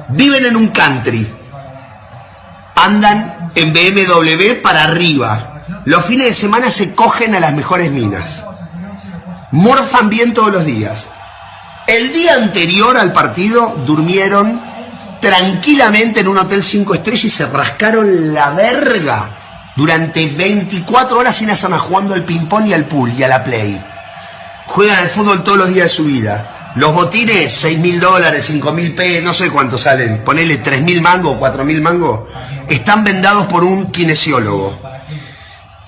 Viven en un country. Andan en BMW para arriba. Los fines de semana se cogen a las mejores minas. Morfan bien todos los días. El día anterior al partido durmieron tranquilamente en un hotel 5 estrellas y se rascaron la verga durante 24 horas sin hacer nada, jugando al ping-pong y al pool y a la play. Juegan al fútbol todos los días de su vida. Los botines, $6.000, $5.000, no sé cuánto salen, ponele 3.000 mangos, 4.000 mangos, están vendados por un kinesiólogo.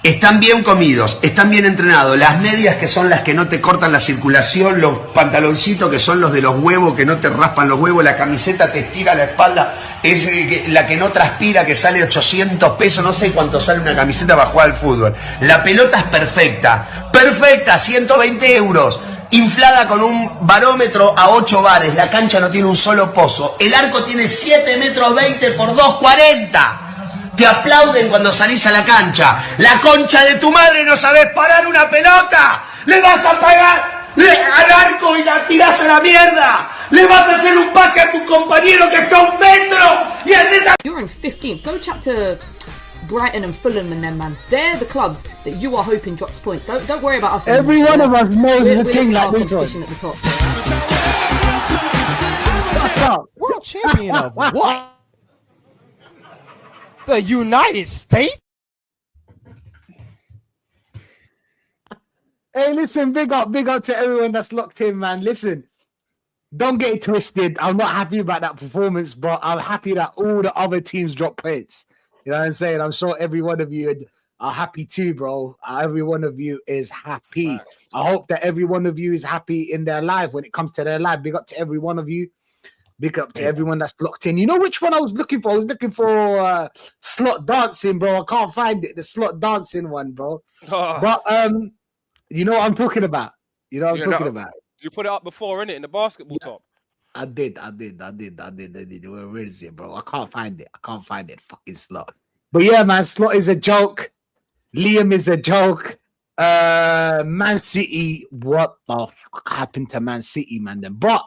Están bien comidos, están bien entrenados. Las medias, que son las que no te cortan la circulación, los pantaloncitos, que son los de los huevos, que no te raspan los huevos, la camiseta te estira la espalda, es la que no transpira, que sale 800 pesos, no sé cuánto sale una camiseta para jugar al fútbol. La pelota es perfecta, 120 euros, inflada con un barómetro a 8 bares, la cancha no tiene un solo pozo, el arco tiene 7 metros 20 por 2,40. Te aplauden cuando salís a la cancha. La concha de tu madre, no sabés parar una pelota. Le vas a pagar al arco y la tirás a la mierda. Le vas a hacer un pase a tu compañero que está a 1 metro. Y haces a... You're in 15th. Go chat to Brighton and Fulham and them, man. They're the clubs that you are hoping drops points. Don't worry about us. Every anymore. one of us knows the thing like this one. At the top. Shut up. World champion of what? The United States? Hey, listen, big up to everyone that's locked in, man. Listen, don't get it twisted. I'm not happy about that performance, but I'm happy that all the other teams drop points. You know what I'm saying? I'm sure every one of you are happy too, bro. Every one of you is happy. I hope that every one of you is happy in their life when it comes to their life. Big up to every one of you. Big up to everyone that's locked in. You know which one I was looking for? I was looking for slot dancing, bro. I can't find it. The slot dancing one, bro. Oh. But you know what I'm talking about. You know what I'm talking about. You put it up before, innit? In the basketball top. I did. Where is it, bro? I can't find it. Fucking slot. But yeah, man, slot is a joke. Liam is a joke. Man City. What the fuck happened to Man City, man? Then, but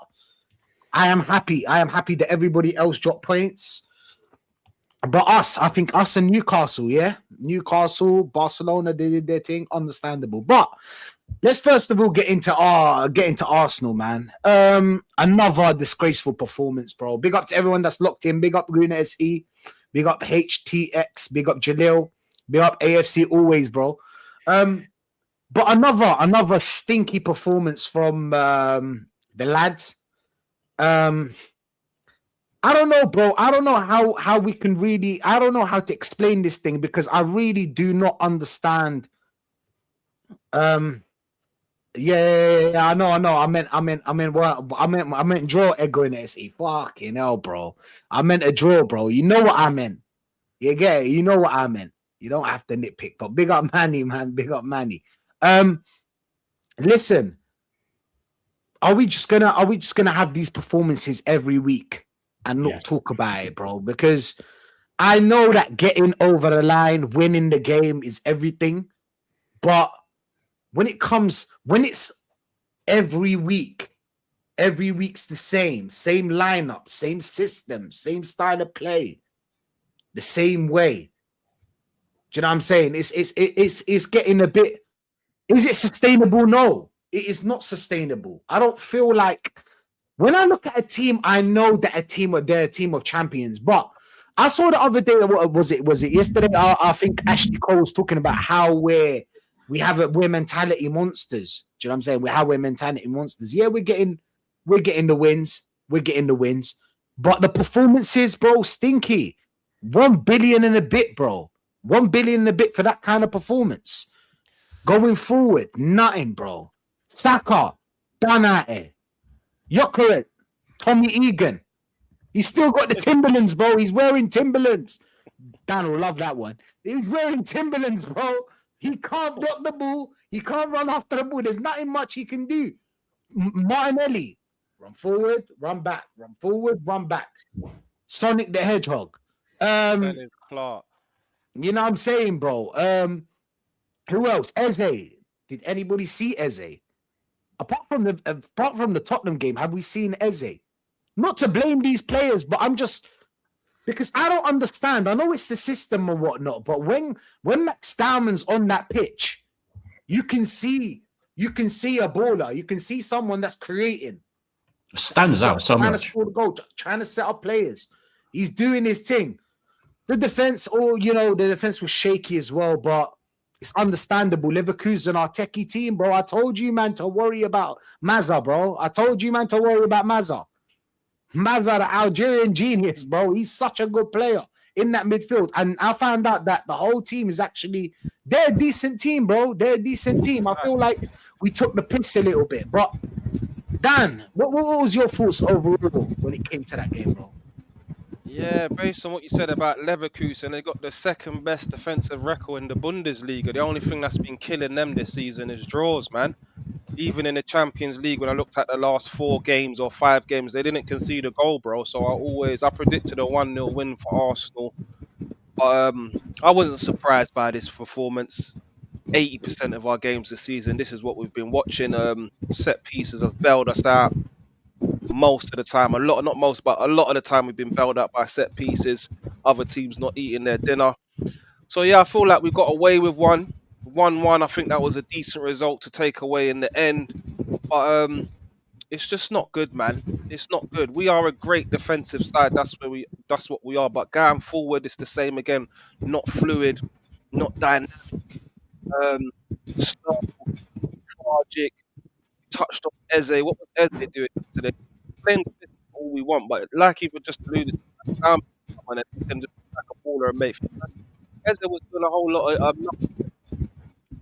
I am happy that everybody else dropped points. But I think us and Newcastle, yeah? Newcastle, Barcelona, they did their thing, understandable. But let's first of all get into Arsenal, man. Another disgraceful performance, bro. Big up to everyone that's locked in. Big up Luna SE. Big up HTX. Big up Jalil. Big up AFC always, bro. But another stinky performance from the lads. I don't know, bro. I don't know how we can really. I don't know how to explain this thing because I really do not understand. Yeah, I know. I meant draw Ego in SE. Fucking hell, bro. I meant a draw, bro. You know what I meant. You get it. You know what I meant. You don't have to nitpick. But big up Manny, man. Big up Manny. Listen. Are we just gonna have these performances every week and not talk about it, bro? Because I know that getting over the line, winning the game is everything, but when it's every week's the same lineup, same system, same style of play, the same way. Do you know what I'm saying? It's getting a bit. Is it sustainable? No. It is not sustainable. I don't feel like when I look at a team, I know that they're a team of champions. But I saw the other day, was it yesterday? I think Ashley Cole was talking about how we're mentality monsters. Do you know what I'm saying? We're mentality monsters. Yeah, we're getting the wins. But the performances, bro, stinky. 1 billion and a bit, bro. 1 billion and a bit for that kind of performance. Going forward, nothing, bro. Saka, Danate, Jokerit, Tommy Egan. He's still got the Timberlands, bro. He's wearing Timberlands. Dan will love that one. He's wearing Timberlands, bro. He can't block the ball. He can't run after the ball. There's nothing much he can do. Martinelli, run forward, run back. Run forward, run back. Sonic the Hedgehog. Clark. You know what I'm saying, bro? Who else? Eze. Did anybody see Eze? Apart from the Tottenham game, have we seen Eze? not to blame these players, but I'm just because I don't understand. I know it's the system and whatnot, but when Max Diamond's on that pitch, you can see a baller. You can see someone that's creating. Stands out so trying much. to score the goal, trying to set up players. He's doing his thing. The defense, the defense was shaky as well, but it's understandable. Leverkusen are techie team, bro. I told you, man, to worry about Mazza, bro. Mazza, the Algerian genius, bro. He's such a good player in that midfield. And I found out that the whole team is actually, they're a decent team, bro. They're a decent team. I feel like we took the piss a little bit. But, Dan, what was your thoughts overall when it came to that game, bro? Yeah, based on what you said about Leverkusen, they got the second best defensive record in the Bundesliga. The only thing that's been killing them this season is draws, man. Even in the Champions League, when I looked at the last 4 games or 5 games, they didn't concede a goal, bro. So I predicted a 1-0 win for Arsenal. I wasn't surprised by this performance. 80% of our games this season, this is what we've been watching. Set pieces have bailed us out. Most of the time, a lot of the time we've been bailed out by set pieces, other teams not eating their dinner. So yeah, I feel like we got away with 1-1. I think that was a decent result to take away in the end, but it's just not good, man. It's not good. We are a great defensive side, that's what we are, but going forward it's the same again. Not fluid, not dynamic, slow, tragic. Touched on Eze. What was Eze doing today? Playing all we want, but like he would just alluded to, and he can just like a baller and make. Eze was doing a whole lot of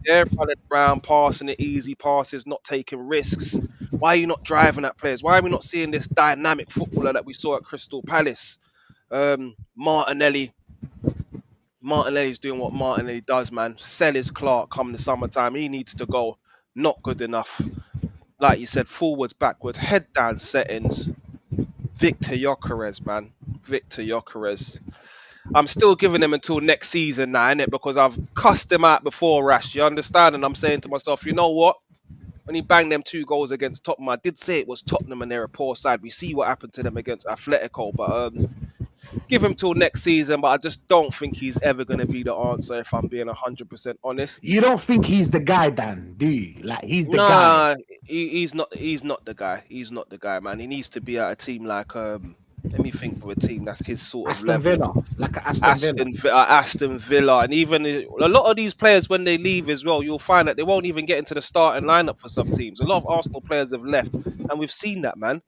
running around, passing the easy passes, not taking risks. Why are you not driving at players? Why are we not seeing this dynamic footballer that we saw at Crystal Palace? Martinelli's doing what Martinelli does, man. Sell his Clark come the summertime. He needs to go. Not good enough. Like you said, forwards, backwards, head down settings. Victor Gyökeres, man. Victor Gyökeres. I'm still giving him until next season now, innit? Because I've cussed him out before, Rash. You understand? And I'm saying to myself, you know what? When he banged them 2 goals against Tottenham, I did say it was Tottenham and they're a poor side. We see what happened to them against Atletico. But give him till next season. But I just don't think he's ever going to be the answer, if I'm being 100% honest. You don't think he's the guy, Dan, do you? Like, he's the guy? He's not the guy. He's not the guy, man. He needs to be at a team like... let me think of a team that's his sort of Aston level. Villa, like Aston Villa. Aston Villa, and even a lot of these players when they leave as well, you'll find that they won't even get into the starting lineup for some teams. A lot of Arsenal players have left, and we've seen that, man.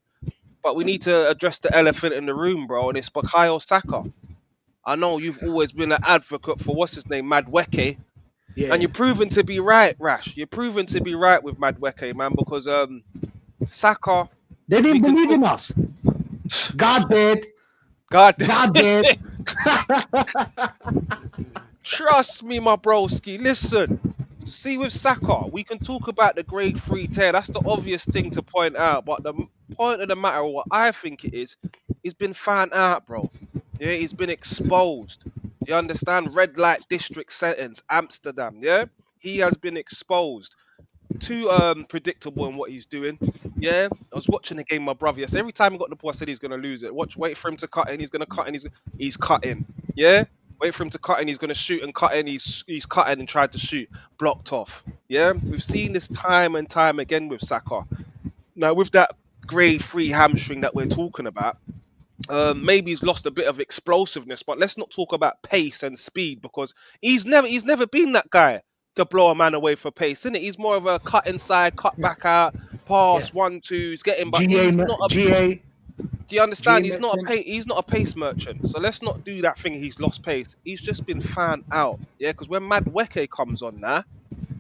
But we need to address the elephant in the room, bro, and it's Bukayo Saka. I know you've always been an advocate for what's his name, Madueke, and you're proven to be right, Rash. You're proven to be right with Madueke, man, because Saka. They didn't believe in us. God did. Trust me, my broski. Listen, see with Saka, we can talk about the grade 3 tear. That's the obvious thing to point out. But the point of the matter, what I think it is, he's been found out, bro. Yeah, he's been exposed. You understand? Red light district sentence, Amsterdam. Yeah, he has been exposed. Too predictable in what he's doing. Yeah, I was watching the game with my brother yesterday. Every time he got the ball, I said he's gonna lose it. Wait for him to cut in. He's gonna cut in. He's cutting. Yeah, wait for him to cut in. He's gonna shoot and cut in. He's cutting and tried to shoot, blocked off. Yeah, we've seen this time and time again with Saka. Now with that grade 3 hamstring that we're talking about, maybe he's lost a bit of explosiveness. But let's not talk about pace and speed, because he's never been that guy to blow a man away for pace, isn't it? He's more of a cut inside, cut back out, pass, 1-2s, getting back. He's not a GA. Do you understand? He's not a pace merchant. So let's not do that thing. He's lost pace. He's just been found out. Yeah, because when Madueke comes on now,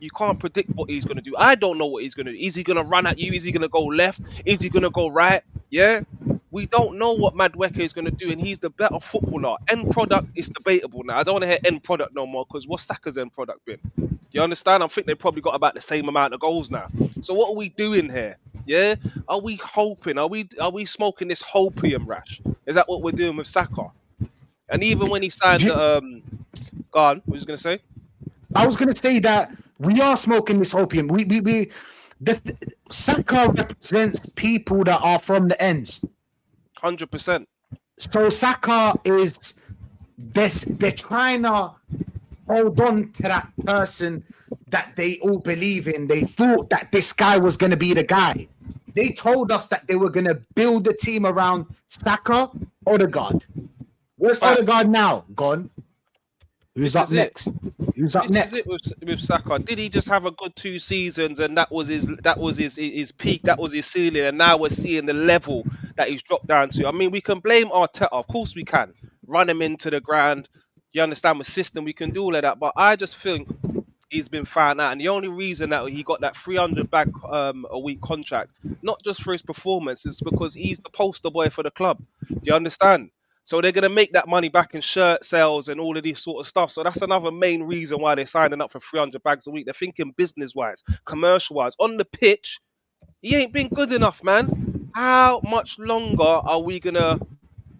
you can't predict what he's gonna do. I don't know what he's gonna do. Is he gonna run at you? Is he gonna go left? Is he gonna go right? Yeah. We don't know what Madueke is going to do, and he's the better footballer. End product is debatable now. I don't want to hear end product no more, because what's Saka's end product been? Do you understand? I think they've probably got about the same amount of goals now. So what are we doing here? Yeah? Are we hoping? Are we smoking this hopium, Rash? Is that what we're doing with Saka? And even when he signed the... Go on, what was you going to say? I was going to say that we are smoking this opium. Saka represents people that are from the ends. 100%. So Saka is they're trying to hold on to that person that they all believe in. They thought that this guy was going to be the guy. They told us that they were going to build the team around Saka, Odegaard. Where's Odegaard now? Gone. Who's up next? Who's up next? This is it with Saka. Did he just have a good 2 seasons and that was his peak, that was his ceiling, and now we're seeing the level that he's dropped down to? I mean, we can blame Arteta, of course we can. Run him into the ground. You understand, with system we can do all of that, but I just think he's been found out, and the only reason that he got that 300 bag a week contract, not just for his performance, is because he's the poster boy for the club. Do you understand? So they're going to make that money back in shirt sales and all of this sort of stuff. So that's another main reason why they're signing up for 300 bags a week. They're thinking business-wise, commercial-wise. On the pitch, he ain't been good enough, man. How much longer are we going to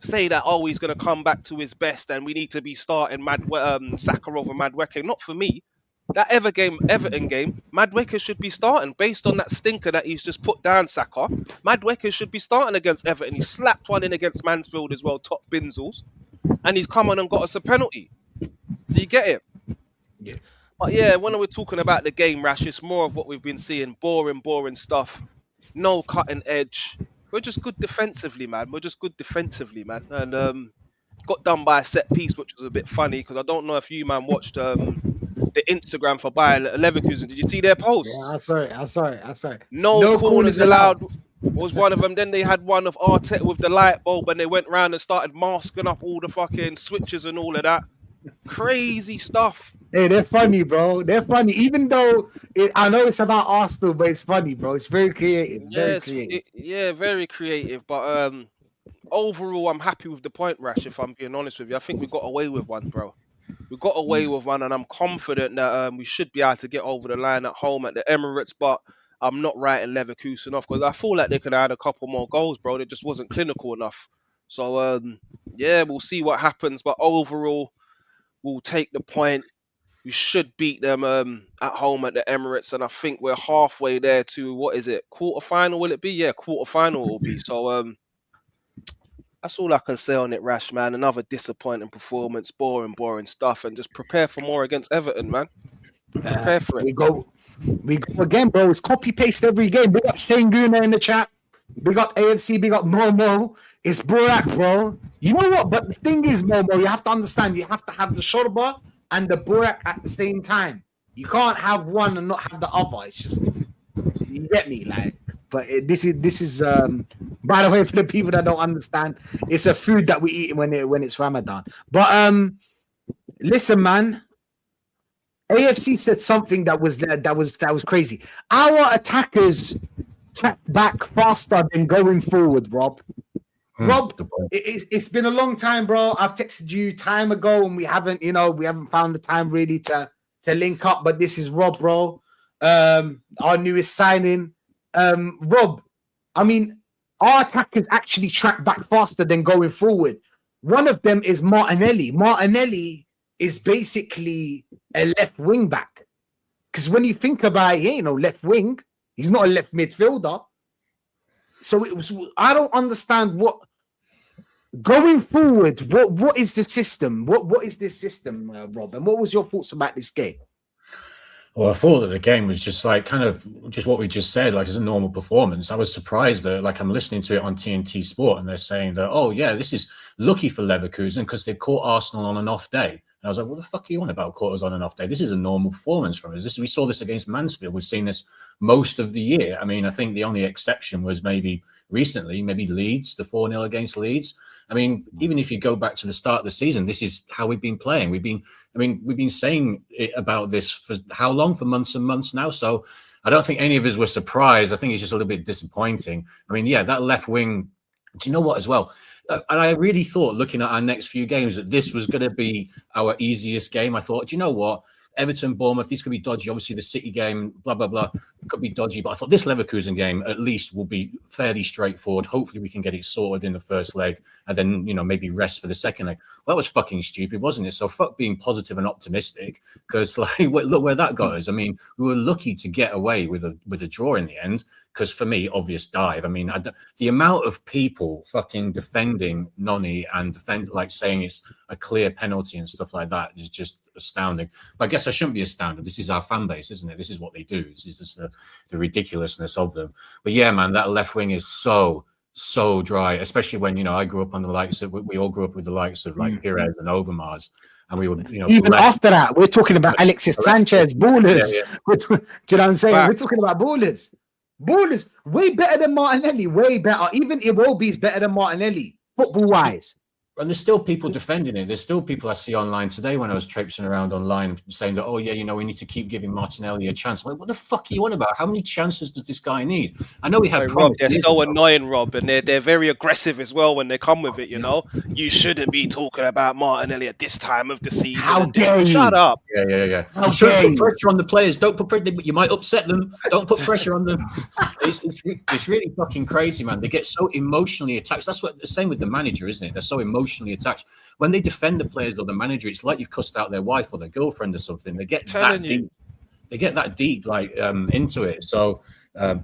say that, oh, he's going to come back to his best and we need to be starting Saka over Madueke? Not for me. That Everton game, Madueke should be starting based on that stinker that he's just put down, Saka. Madueke should be starting against Everton. He slapped one in against Mansfield as well, top Binzels. And he's come on and got us a penalty. Do you get it? Yeah. But yeah, when we're talking about the game, Rash, it's more of what we've been seeing. Boring stuff. No cutting edge. We're just good defensively, man. And got done by a set piece, which was a bit funny, because I don't know if you, man, watched the Instagram for Bayer Leverkusen. Did you see their post? Yeah, I saw it. No corners allowed was one of them. Then they had one of Arteta with the light bulb, and they went round and started masking up all the fucking switches and all of that. Crazy stuff. Hey, they're funny, bro. They're funny. Even though I know it's about Arsenal, but it's funny, bro. It's very creative. Very creative. But overall, I'm happy with the point, Rash, if I'm being honest with you. I think we got away with one, bro. We got away with one, and I'm confident that we should be able to get over the line at home at the Emirates, but I'm not writing Leverkusen off because I feel like they could have had a couple more goals, bro. They just wasn't clinical enough. So, we'll see what happens. But overall, we'll take the point. We should beat them at home at the Emirates, and I think we're halfway there to, what is it, quarter-final will it be? Yeah, quarter-final will be. So, that's all I can say on it, Rash, man. Another disappointing performance, boring stuff, and just prepare for more against Everton, man. Prepare for it. We go again, bro. It's copy-paste every game. Big up Shane Guna in the chat. Big up AFC, big up Momo. It's Burak, bro. You know what? But the thing is, Momo, you have to understand, you have to have the Shorba and the Burak at the same time. You can't have one and not have the other. It's just, you get me? Like, but this is by the way, for the people that don't understand, it's a food that we eat when it's Ramadan. But listen, man, AFC said something that was crazy. Our attackers track back faster than going forward, Rob. Rob, it's been a long time, bro. I've texted you time ago, and we haven't found the time really to link up. But this is Rob, bro. Our newest signing. Rob, I mean, our attackers actually track back faster than going forward. One of them is Martinelli. Martinelli is basically a left wing back. Because when you think about it, he ain't no left wing. He's not a left midfielder. So I don't understand what going forward. What is the system? What is this system, Rob? And what was your thoughts about this game? Well, I thought that the game was just like kind of just what we just said, like as a normal performance. I was surprised that, like, I'm listening to it on TNT Sport, and they're saying that, oh yeah, this is lucky for Leverkusen because they caught Arsenal on an off day. And I was like, what the fuck are you on about? Caught us on an off day. This is a normal performance from us. We saw this against Mansfield. We've seen this most of the year. I mean, I think the only exception was maybe recently, maybe Leeds, the 4-0 against Leeds. I mean, even if you go back to the start of the season, this is how we've been playing. We've been saying about this for how long? For months and months now. So I don't think any of us were surprised. I think it's just a little bit disappointing. I mean, yeah, that left wing. Do you know what as well? And I really thought, looking at our next few games, that this was going to be our easiest game. I thought, do you know what? Everton, Bournemouth, these could be dodgy. Obviously, the City game, blah, blah, blah, could be dodgy. But I thought this Leverkusen game at least will be fairly straightforward. Hopefully, we can get it sorted in the first leg and then, maybe rest for the second leg. Well, that was fucking stupid, wasn't it? So fuck being positive and optimistic, because look where that got us. I mean, we were lucky to get away with a draw in the end. Because for me, obvious dive. I mean, the amount of people fucking defending Noni and saying it's a clear penalty and stuff like that is just astounding. But I guess I shouldn't be astounded. This is our fan base, isn't it? This is what they do. This is just the ridiculousness of them. But yeah, man, that left wing is so dry, especially when, I grew up on the likes of, we all grew up with the likes of like Pires and Overmars. And we were, even after that, we're talking about Alexis Sanchez, ballers. Yeah. Do you know what I'm saying? We're talking about ballers. Ballers, way better than Martinelli, way better. Even Iwobi's better than Martinelli, football-wise. And there's still people defending it. There's still people I see online today when I was traipsing around online saying that, we need to keep giving Martinelli a chance. I'm like, what the fuck are you on about? How many chances does this guy need? I know we had Rob, they're so annoying, Rob, and they're very aggressive as well when they come with it, You shouldn't be talking about Martinelli at this time of the season. How dare you? Shut up. Yeah. You shouldn't put pressure on the players. Don't put pressure. You might upset them. Don't put pressure on them. It's really fucking crazy, man. They get so emotionally attached. That's what the same with the manager, isn't it? They're so emotionally attached. When they defend the players or the manager, it's like you've cussed out their wife or their girlfriend or something. They get that deep. They get that deep, into it. So,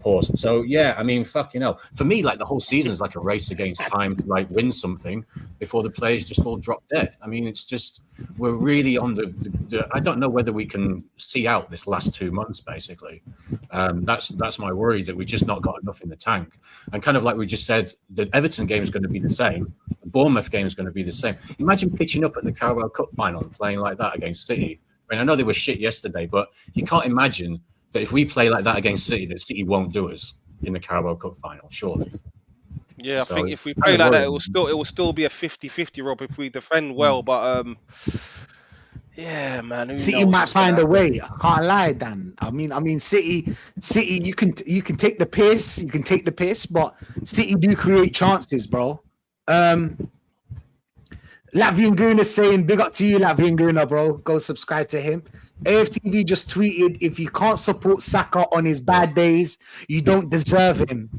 pause. So, yeah, I mean, fucking hell. For me, the whole season is like a race against time to win something before the players just all drop dead. I mean, it's just we're really on the I don't know whether we can see out this last 2 months. Basically, that's my worry, that we just not got enough in the tank. And kind of like we just said, the Everton game is going to be the same. The Bournemouth game is going to be the same. Imagine pitching up at the Carabao Cup final and playing like that against City. I mean, I know they were shit yesterday, but you can't imagine that if we play like that against City, that City won't do us in the Carabao Cup final, surely. Yeah, I think if we play like that, it will still be a 50-50, Rob, if we defend well. But yeah, man, City might find a way. I can't lie, Dan. I mean, City, you can take the piss, but City do create chances, bro. Latvian Guna saying, big up to you, Latvian Guna, bro. Go subscribe to him. AFTV just tweeted, if you can't support Saka on his bad days, you don't deserve him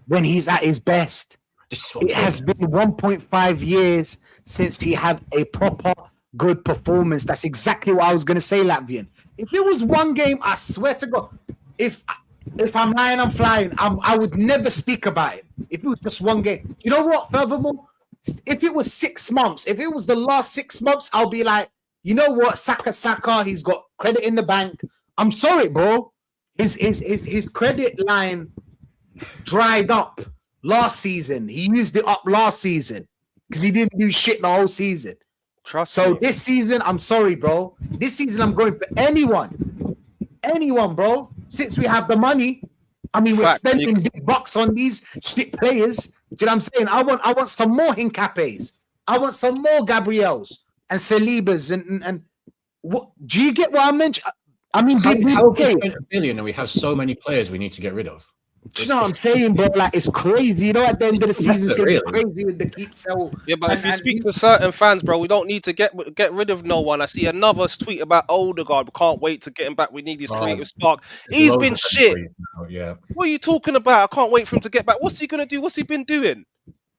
when he's at his best. It has been 1.5 years since he had a proper good performance. That's exactly what I was going to say, Latvian. If it was one game, I swear to God, if I'm lying, I'm flying, I would never speak about it. If it was just one game. You know what, furthermore? If it was 6 months, if it was the last 6 months, I'll be like, you know what, Saka, he's got credit in the bank. I'm sorry, bro. His credit line dried up last season. He used it up last season because he didn't do shit the whole season. Trust me. This season, I'm sorry, bro. This season, I'm going for anyone, bro. Since we have the money, I mean, we're spending big bucks on these shit players. Do you know what I'm saying? I want some more Hincapes. I want some more Gabriels and Salibas and what? Do you get what I mentioned? I mean, how have we spent $1 billion and we have so many players we need to get rid of? Do you know what I'm saying, bro? It's crazy. You know, at the end of the season, it's going to be crazy with the keep sell. Yeah, but if you speak to certain fans, bro, we don't need to get rid of no one. I see another tweet about Odegaard. We can't wait to get him back. We need his creative spark. He's been shit. Yeah. What are you talking about? I can't wait for him to get back. What's he going to do? What's he been doing?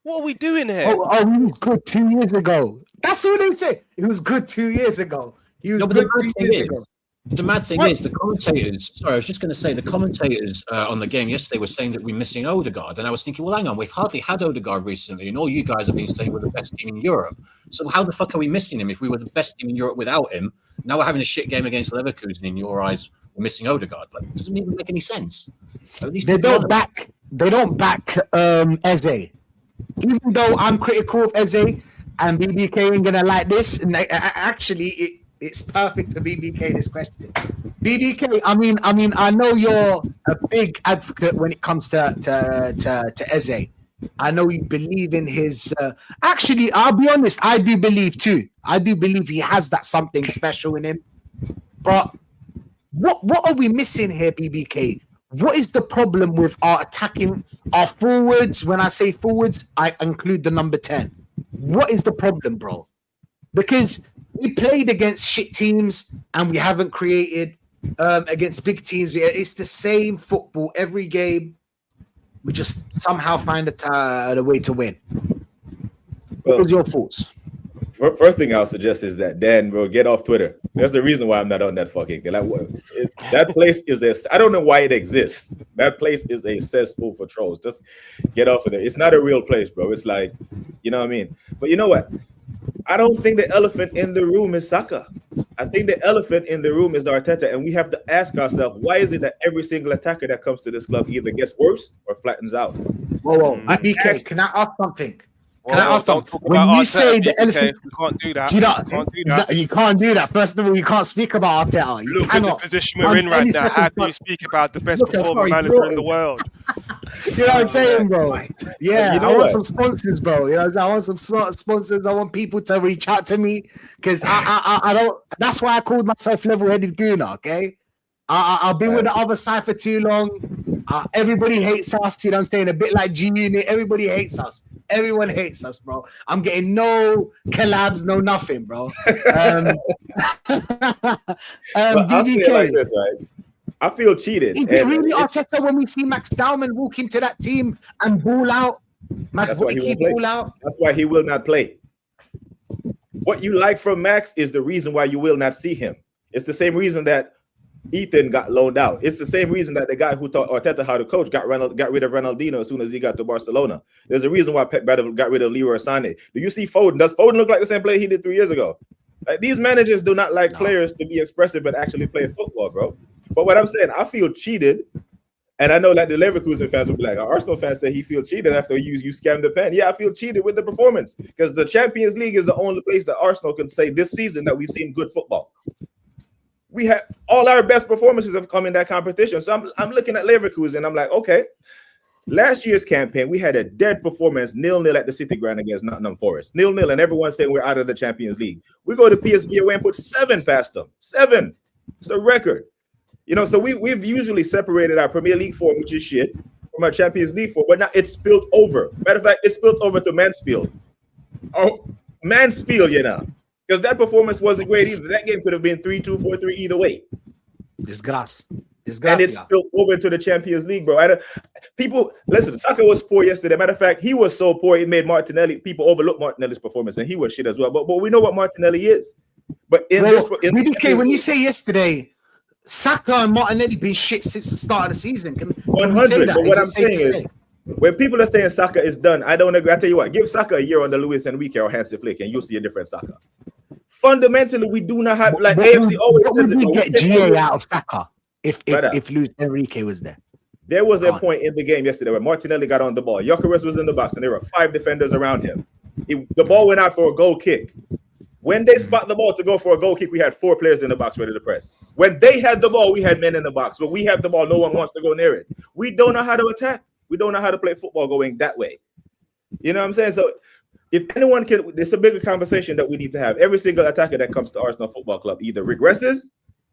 What are we doing here? Oh, he was good 2 years ago. That's what they say. He was good 2 years ago. He was good 2 years ago. The mad thing is, the commentators, sorry, I was just going to say, the commentators on the game yesterday were saying that we're missing Odegaard. And I was thinking, well, hang on, we've hardly had Odegaard recently, and all you guys have been saying we're the best team in Europe. So how the fuck are we missing him if we were the best team in Europe without him? Now we're having a shit game against Leverkusen. In your eyes, we're missing Odegaard. It doesn't even make any sense. They don't back Eze. Even though I'm critical of Eze and BBK ain't going to like this, and actually, it's perfect for BBK, this question. BBK, I know you're a big advocate when it comes to Eze. I know you believe in his... actually, I'll be honest, I do believe too. I do believe he has that something special in him. But what are we missing here, BBK? What is the problem with our attacking, our forwards? When I say forwards, I include the number 10. What is the problem, bro? because we played against shit teams and we haven't created against big teams. It's the same football every game. We just somehow find the way to win. What was your thoughts? First thing I'll suggest is that Dan, bro, get off Twitter. That's the reason why I'm not on that fucking. That place is I don't know why it exists. That place is a cesspool for trolls. Just get off of there. It's not a real place, bro. It's like, you know what I mean? But you know what? I don't think the elephant in the room is Saka. I think the elephant in the room is Arteta, and we have to ask ourselves, why is it that every single attacker that comes to this club either gets worse or flattens out? Whoa. BK, can I ask something? Can I ask something? When you Arteta, say the elephant, we can't do that. You can't do that. First of all, you can't speak about Arteta. You Look cannot. at the position we're in right now. How can you speak about the best performing manager in the world? You know what I'm saying, bro? Yeah, you know I want what? some sponsors, bro. You know, I want some sponsors. I want people to reach out to me because I don't. That's why I called myself level-headed gooner. Okay, I've been with the other side for too long. Everybody hates us. You know what I'm saying? A bit like G Unit. Everybody hates us. Everyone hates us, bro. I'm getting no collabs, no nothing, bro. I'll say it like this, right? I feel cheated. Is it really Arteta when we see Max Dowman walk into that team and ball out? That's why he won't play. That's why he will not play. What you like from Max is the reason why you will not see him. It's the same reason that Ethan got loaned out. It's the same reason that the guy who taught Arteta how to coach got rid of Ronaldinho as soon as he got to Barcelona. There's a reason why Pep got rid of Leroy Sané. Do you see Foden? Does Foden look like the same player he did 3 years ago? Like, these managers do not like players to be expressive but actually play football, bro. But what I'm saying, I feel cheated, and I know that the Leverkusen fans will be like, our Arsenal fans say he feel cheated after you scammed the pen. Yeah, I feel cheated with the performance because the Champions League is the only place that Arsenal can say this season that we've seen good football. We have all our best performances have come in that competition. So I'm looking at Leverkusen and I'm like, okay, last year's campaign, we had a dead performance, 0-0 at the City Ground against Nottingham Forest. 0-0, and everyone's saying we're out of the Champions League. We go to PSG away and put 7 past them. 7. It's a record. You know, so we've usually separated our Premier League form, which is shit, from our Champions League form, but now it's spilled over. Matter of fact, it's spilled over to Mansfield. Oh, Mansfield, you know. Because that performance wasn't great either. That game could have been 3-2, 4-3 either way. Disgrace. And it's spilled over to the Champions League, bro. People, listen, Saka was poor yesterday. Matter of fact, he was so poor, it made Martinelli, people overlook Martinelli's performance, and he was shit as well. But we know what Martinelli is. But when you say yesterday, Saka and Martinelli been shit since the start of the season. Can 100. But what I'm saying is, when people are saying Saka is done, I don't agree. I tell you what, give Saka a year under Luis Enrique or Hansi Flick, and you'll see a different Saka. Fundamentally, we do not have, like AFC always says it. What would we get GA out of Saka if Luis Enrique was there? There was a point in the game yesterday where Martinelli got on the ball. Gyökeres was in the box, and there were 5 defenders around him. The ball went out for a goal kick. When they spot the ball to go for a goal kick, we had 4 players in the box ready to press. When they had the ball, we had men in the box. When we have the ball, no one wants to go near it. We don't know how to attack. We don't know how to play football going that way. You know what I'm saying? So if anyone can, it's a bigger conversation that we need to have. Every single attacker that comes to Arsenal Football Club either regresses,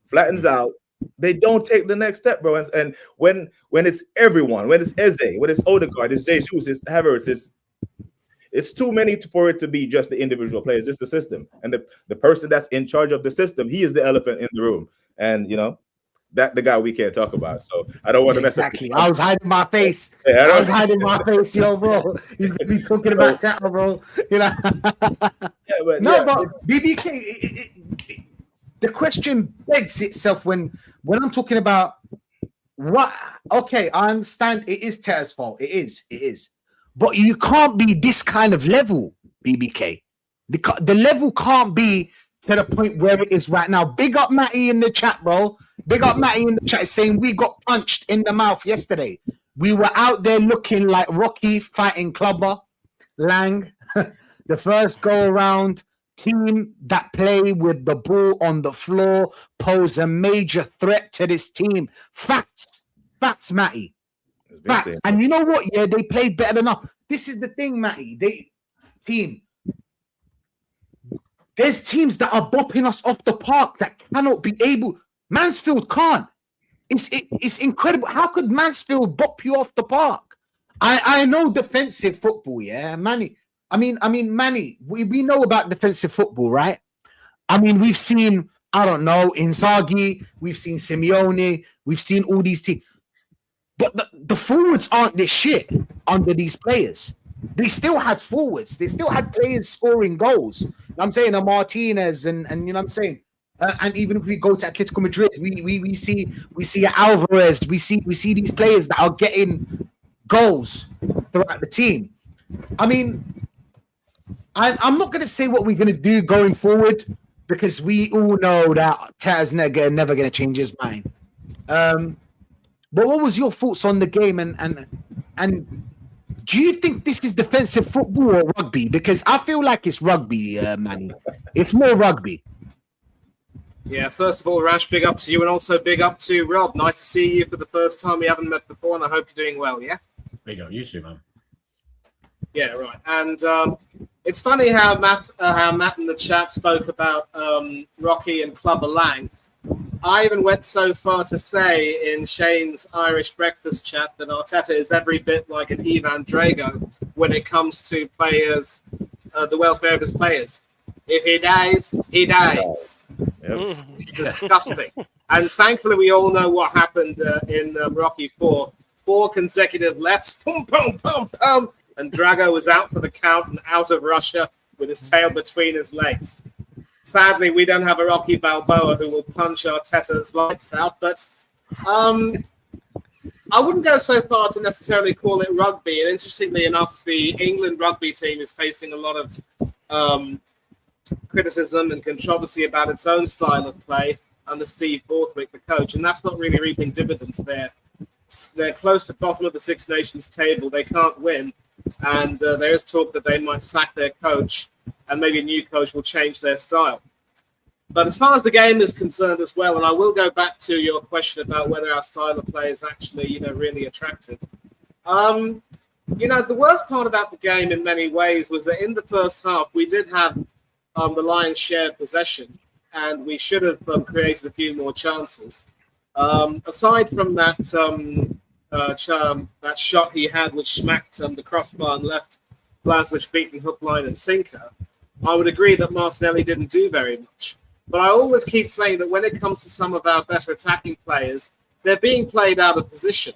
flattens out, they don't take the next step, bro. And when it's everyone, when it's Eze, when it's Odegaard, it's Jesus, it's Havertz, it's too many for it to be just the individual players. It's the system. And the person that's in charge of the system, he is the elephant in the room. And, you know, that the guy we can't talk about. So I don't want to mess up. Exactly. I was hiding my face. I was hiding my face, yo, bro. He's going to be talking about that, bro. You know? But BBK, the question begs itself when I'm talking about what. Okay, I understand it is Teta's fault. It is. But you can't be this kind of level, BBK. The level can't be to the point where it is right now. Big up Matty in the chat, bro. Big up Matty in the chat saying we got punched in the mouth yesterday. We were out there looking like Rocky fighting Clubber, Lang. The first go around team that play with the ball on the floor pose a major threat to this team. Facts, Matty. Facts. And you know what? Yeah, they played better than us. This is the thing, Matty. There's teams that are bopping us off the park that cannot be able. Mansfield can't. It's incredible. How could Mansfield bop you off the park? I know defensive football, yeah, Manny. I mean, Manny, we know about defensive football, right? I mean, we've seen, I don't know, Inzaghi, we've seen Simeone, we've seen all these teams. But the forwards aren't this shit under these players. They still had forwards. They still had players scoring goals. I'm saying a Martinez and you know what I'm saying? And even if we go to Atletico Madrid, we see Alvarez, we see these players that are getting goals throughout the team. I mean, I'm not going to say what we're going to do going forward because we all know that Tata's never going to change his mind. But what was your thoughts on the game and do you think this is defensive football or rugby? Because I feel like it's rugby, Manny. It's more rugby. Yeah, first of all, Rash, big up to you, and also big up to Rob. Nice to see you for the first time we haven't met before, and I hope you're doing well, yeah? Big up, you too, man. Yeah, right. And it's funny how Matt in the chat spoke about Rocky and Clubber Lang. I even went so far to say in Shane's Irish breakfast chat that Arteta is every bit like an Ivan Drago when it comes to players, the welfare of his players. If he dies, he dies. Yep. It's disgusting. And thankfully, we all know what happened in Rocky 4. 4 consecutive lefts, boom, boom, boom, boom, and Drago was out for the count and out of Russia with his tail between his legs. Sadly, we don't have a Rocky Balboa who will punch Arteta's lights out, but I wouldn't go so far to necessarily call it rugby. And interestingly enough, the England rugby team is facing a lot of criticism and controversy about its own style of play under Steve Borthwick, the coach, and that's not really reaping dividends there. They're close to bottom of the Six Nations table. They can't win, and there is talk that they might sack their coach, and maybe a new coach will change their style. But as far as the game is concerned as well, and I will go back to your question about whether our style of play is actually, really attractive. The worst part about the game in many ways was that in the first half, we did have the Lions shared possession, and we should have created a few more chances. Aside from that that shot he had, which smacked the crossbar and left Blaswich beaten hook, line, and sinker, I would agree that Martinelli didn't do very much. But I always keep saying that when it comes to some of our better attacking players, they're being played out of position.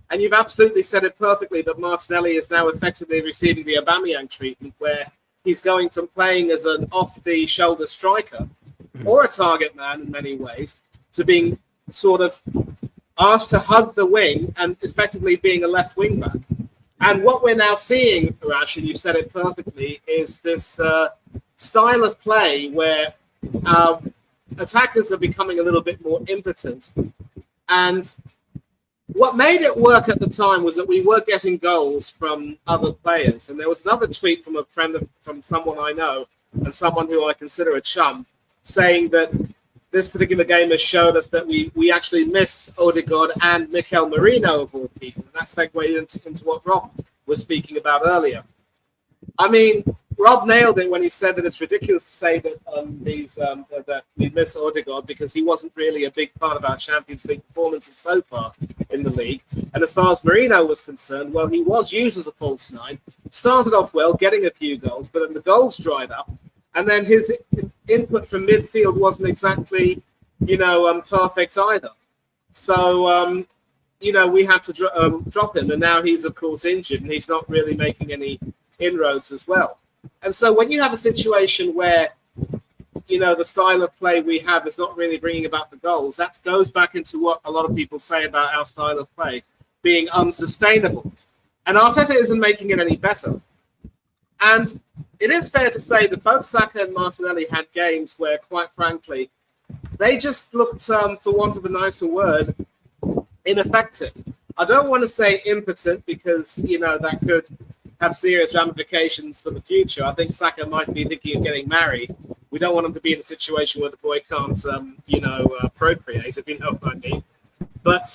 And you've absolutely said it perfectly that Martinelli is now effectively receiving the Aubameyang treatment, where he's going from playing as an off-the-shoulder striker or a target man in many ways to being sort of asked to hug the wing and effectively being a left wing back. And what we're now seeing, Rash, and you've said it perfectly, is this style of play where attackers are becoming a little bit more impotent. And what made it work at the time was that we were getting goals from other players. And there was another tweet from from someone I know and someone who I consider a chum, saying that this particular game has showed us that we actually miss Odegaard and Mikel Merino of all people. And that segued into what Rob was speaking about earlier. I mean, Rob nailed it when he said that it's ridiculous to say that that we miss Odegaard because he wasn't really a big part of our Champions League performances so far in the league. And as far as Merino was concerned, well, he was used as a false nine, started off well, getting a few goals, but then the goals dried up. And then his input from midfield wasn't exactly, perfect either. So, we had to drop him. And now he's, of course, injured and he's not really making any inroads as well. And so when you have a situation where, the style of play we have is not really bringing about the goals, that goes back into what a lot of people say about our style of play being unsustainable. And Arteta isn't making it any better. And it is fair to say that both Saka and Martinelli had games where, quite frankly, they just looked, for want of a nicer word, ineffective. I don't want to say impotent because, that could have serious ramifications for the future. I think Saka might be thinking of getting married. We don't want him to be in a situation where the boy can't, procreate, if you know what I mean. But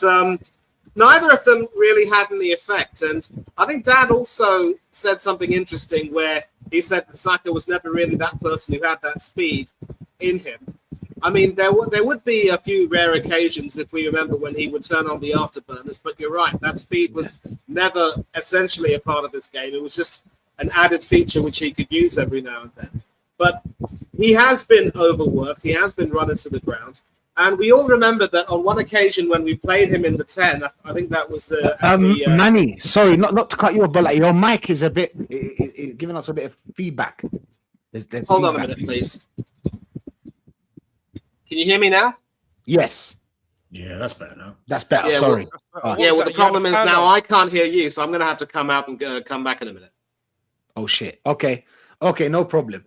neither of them really had any effect. And I think Dad also said something interesting where he said that Saka was never really that person who had that speed in him. I mean, there would be a few rare occasions if we remember when he would turn on the afterburners, but you're right, that speed was never essentially a part of his game. It was just an added feature which he could use every now and then. But he has been overworked. He has been run into the ground. And we all remember that on one occasion when we played him in the 10, I think that was Manny, sorry, not to cut you off, but like your mic is a bit giving us a bit of feedback. There's Hold on feedback. a minute, please. Can you hear me now? Yes. Yeah, that's better now. That's better. Yeah, Sorry. Well, the problem is now I can't hear you, so I'm going to have to come out and come back in a minute. Oh shit. Okay, no problem.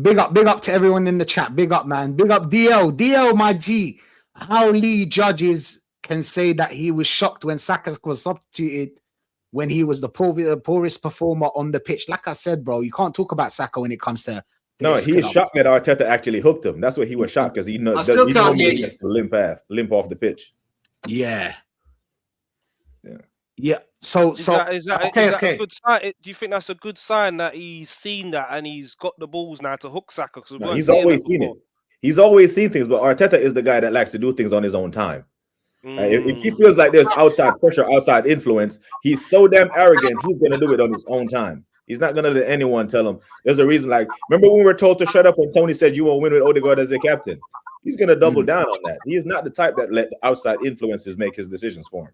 Big up to everyone in the chat. Big up, man. Big up DL, my G. How Lee judges can say that he was shocked when Saka was substituted when he was the poorest performer on the pitch. Like I said, bro, you can't talk about Saka when it comes to no. He is shocked that Arteta actually hooked him. That's what he was shocked because he knows. I still can't hear you. Limp off the pitch. Yeah. So Is that okay. a good sign? Do you think that's a good sign that he's seen that and he's got the balls now to hook Saka? No, he's always seen it. He's always seen things, but Arteta is the guy that likes to do things on his own time. If he feels like there's outside pressure, outside influence, he's so damn arrogant, he's going to do it on his own time. He's not going to let anyone tell him. There's a reason. Like, remember when we were told to shut up when Tony said you won't win with Odegaard as a captain? He's going to double down on that. He is not the type that let the outside influences make his decisions for him.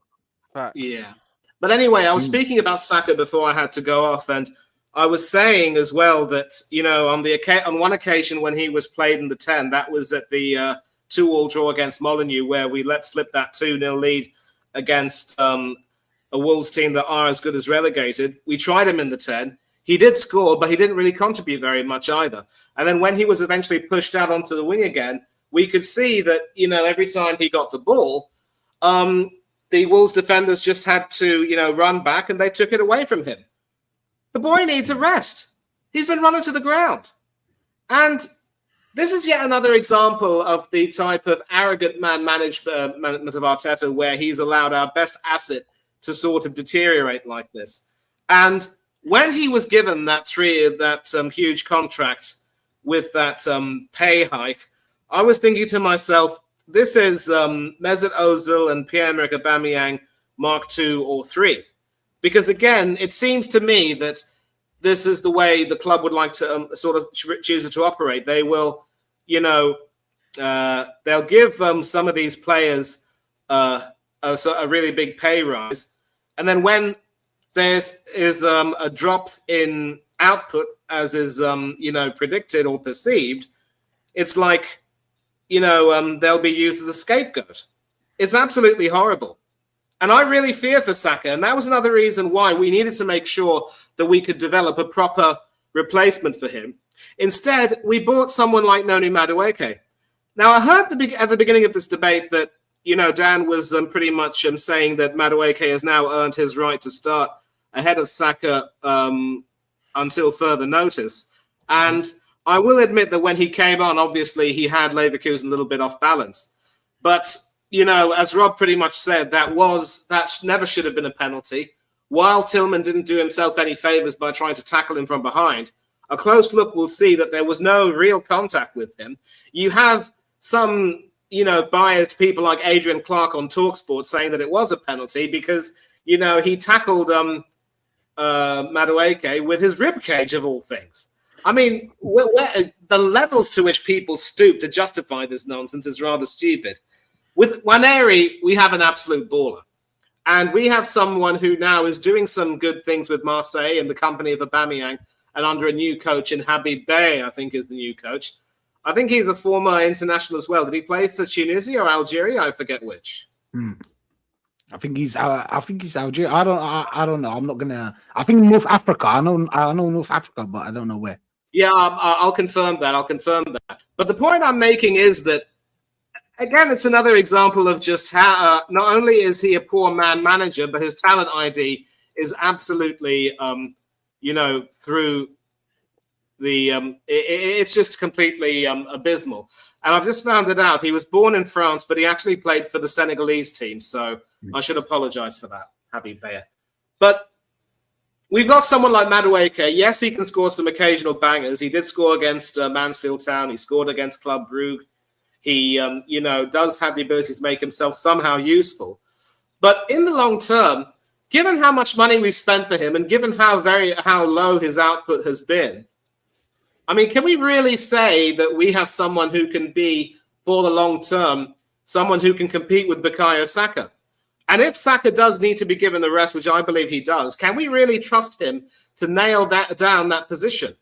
Right. Yeah. But anyway, I was speaking about Saka before I had to go off, and I was saying as well that, you know, on one occasion when he was played in the 10, that was at the 2-2 draw against Molineux, where we let slip that 2-0 lead against a Wolves team that are as good as relegated. We tried him in the 10. He did score, but he didn't really contribute very much either. And then when he was eventually pushed out onto the wing again, we could see that, you know, every time he got the ball, the Wolves defenders just had to, you know, run back and they took it away from him. The boy needs a rest. He's been running to the ground. And this is yet another example of the type of arrogant management of Arteta where he's allowed our best asset to sort of deteriorate like this. And when he was given that huge contract with that pay hike, I was thinking to myself, this is Mesut Ozil and Pierre-Emerick Aubameyang Mark II or III. Because again, it seems to me that this is the way the club would like to sort of choose to operate. They will, you know, they'll give some of these players a really big pay rise. And then when there is a drop in output, as is, you know, predicted or perceived, it's like, you know, they'll be used as a scapegoat. It's absolutely horrible. And I really fear for Saka. And that was another reason why we needed to make sure that we could develop a proper replacement for him. Instead, we bought someone like Noni Madueke. Now, I heard at the beginning of this debate that, you know, Dan was pretty much saying that Madueke has now earned his right to start ahead of Saka until further notice. And I will admit that when he came on, obviously he had Leverkusen a little bit off balance. But, you know, as Rob pretty much said, that never should have been a penalty. While Tillman didn't do himself any favors by trying to tackle him from behind, a close look will see that there was no real contact with him. You have some, you know, biased people like Adrian Clark on TalkSport saying that it was a penalty because, you know, he tackled Madueke with his rib cage of all things. I mean, the levels to which people stoop to justify this nonsense is rather stupid. With Waneri, we have an absolute baller. And we have someone who now is doing some good things with Marseille in the company of Aubameyang and under a new coach in Habib Beye, I think is the new coach. I think he's a former international as well. Did he play for Tunisia or Algeria? I forget which. I think he's Algeria. I don't know. I'm not gonna. I think North Africa. I know North Africa, but I don't know where. Yeah, I'll confirm that. But the point I'm making is that, again, it's another example of just how not only is he a poor man manager, but his talent ID is absolutely, you know, through the. It's just completely abysmal. And I've just found it out. He was born in France, but he actually played for the Senegalese team. So I should apologize for that, Habib Beye. But we've got someone like Madueke. Yes, he can score some occasional bangers. He did score against Mansfield Town. He scored against Club Brugge. He, you know, does have the ability to make himself somehow useful. But in the long term, given how much money we've spent for him and given how low his output has been, I mean, can we really say that we have someone who can be, for the long term, someone who can compete with Bukayo Saka? And if Saka does need to be given the rest, which I believe he does, can we really trust him to nail down that position?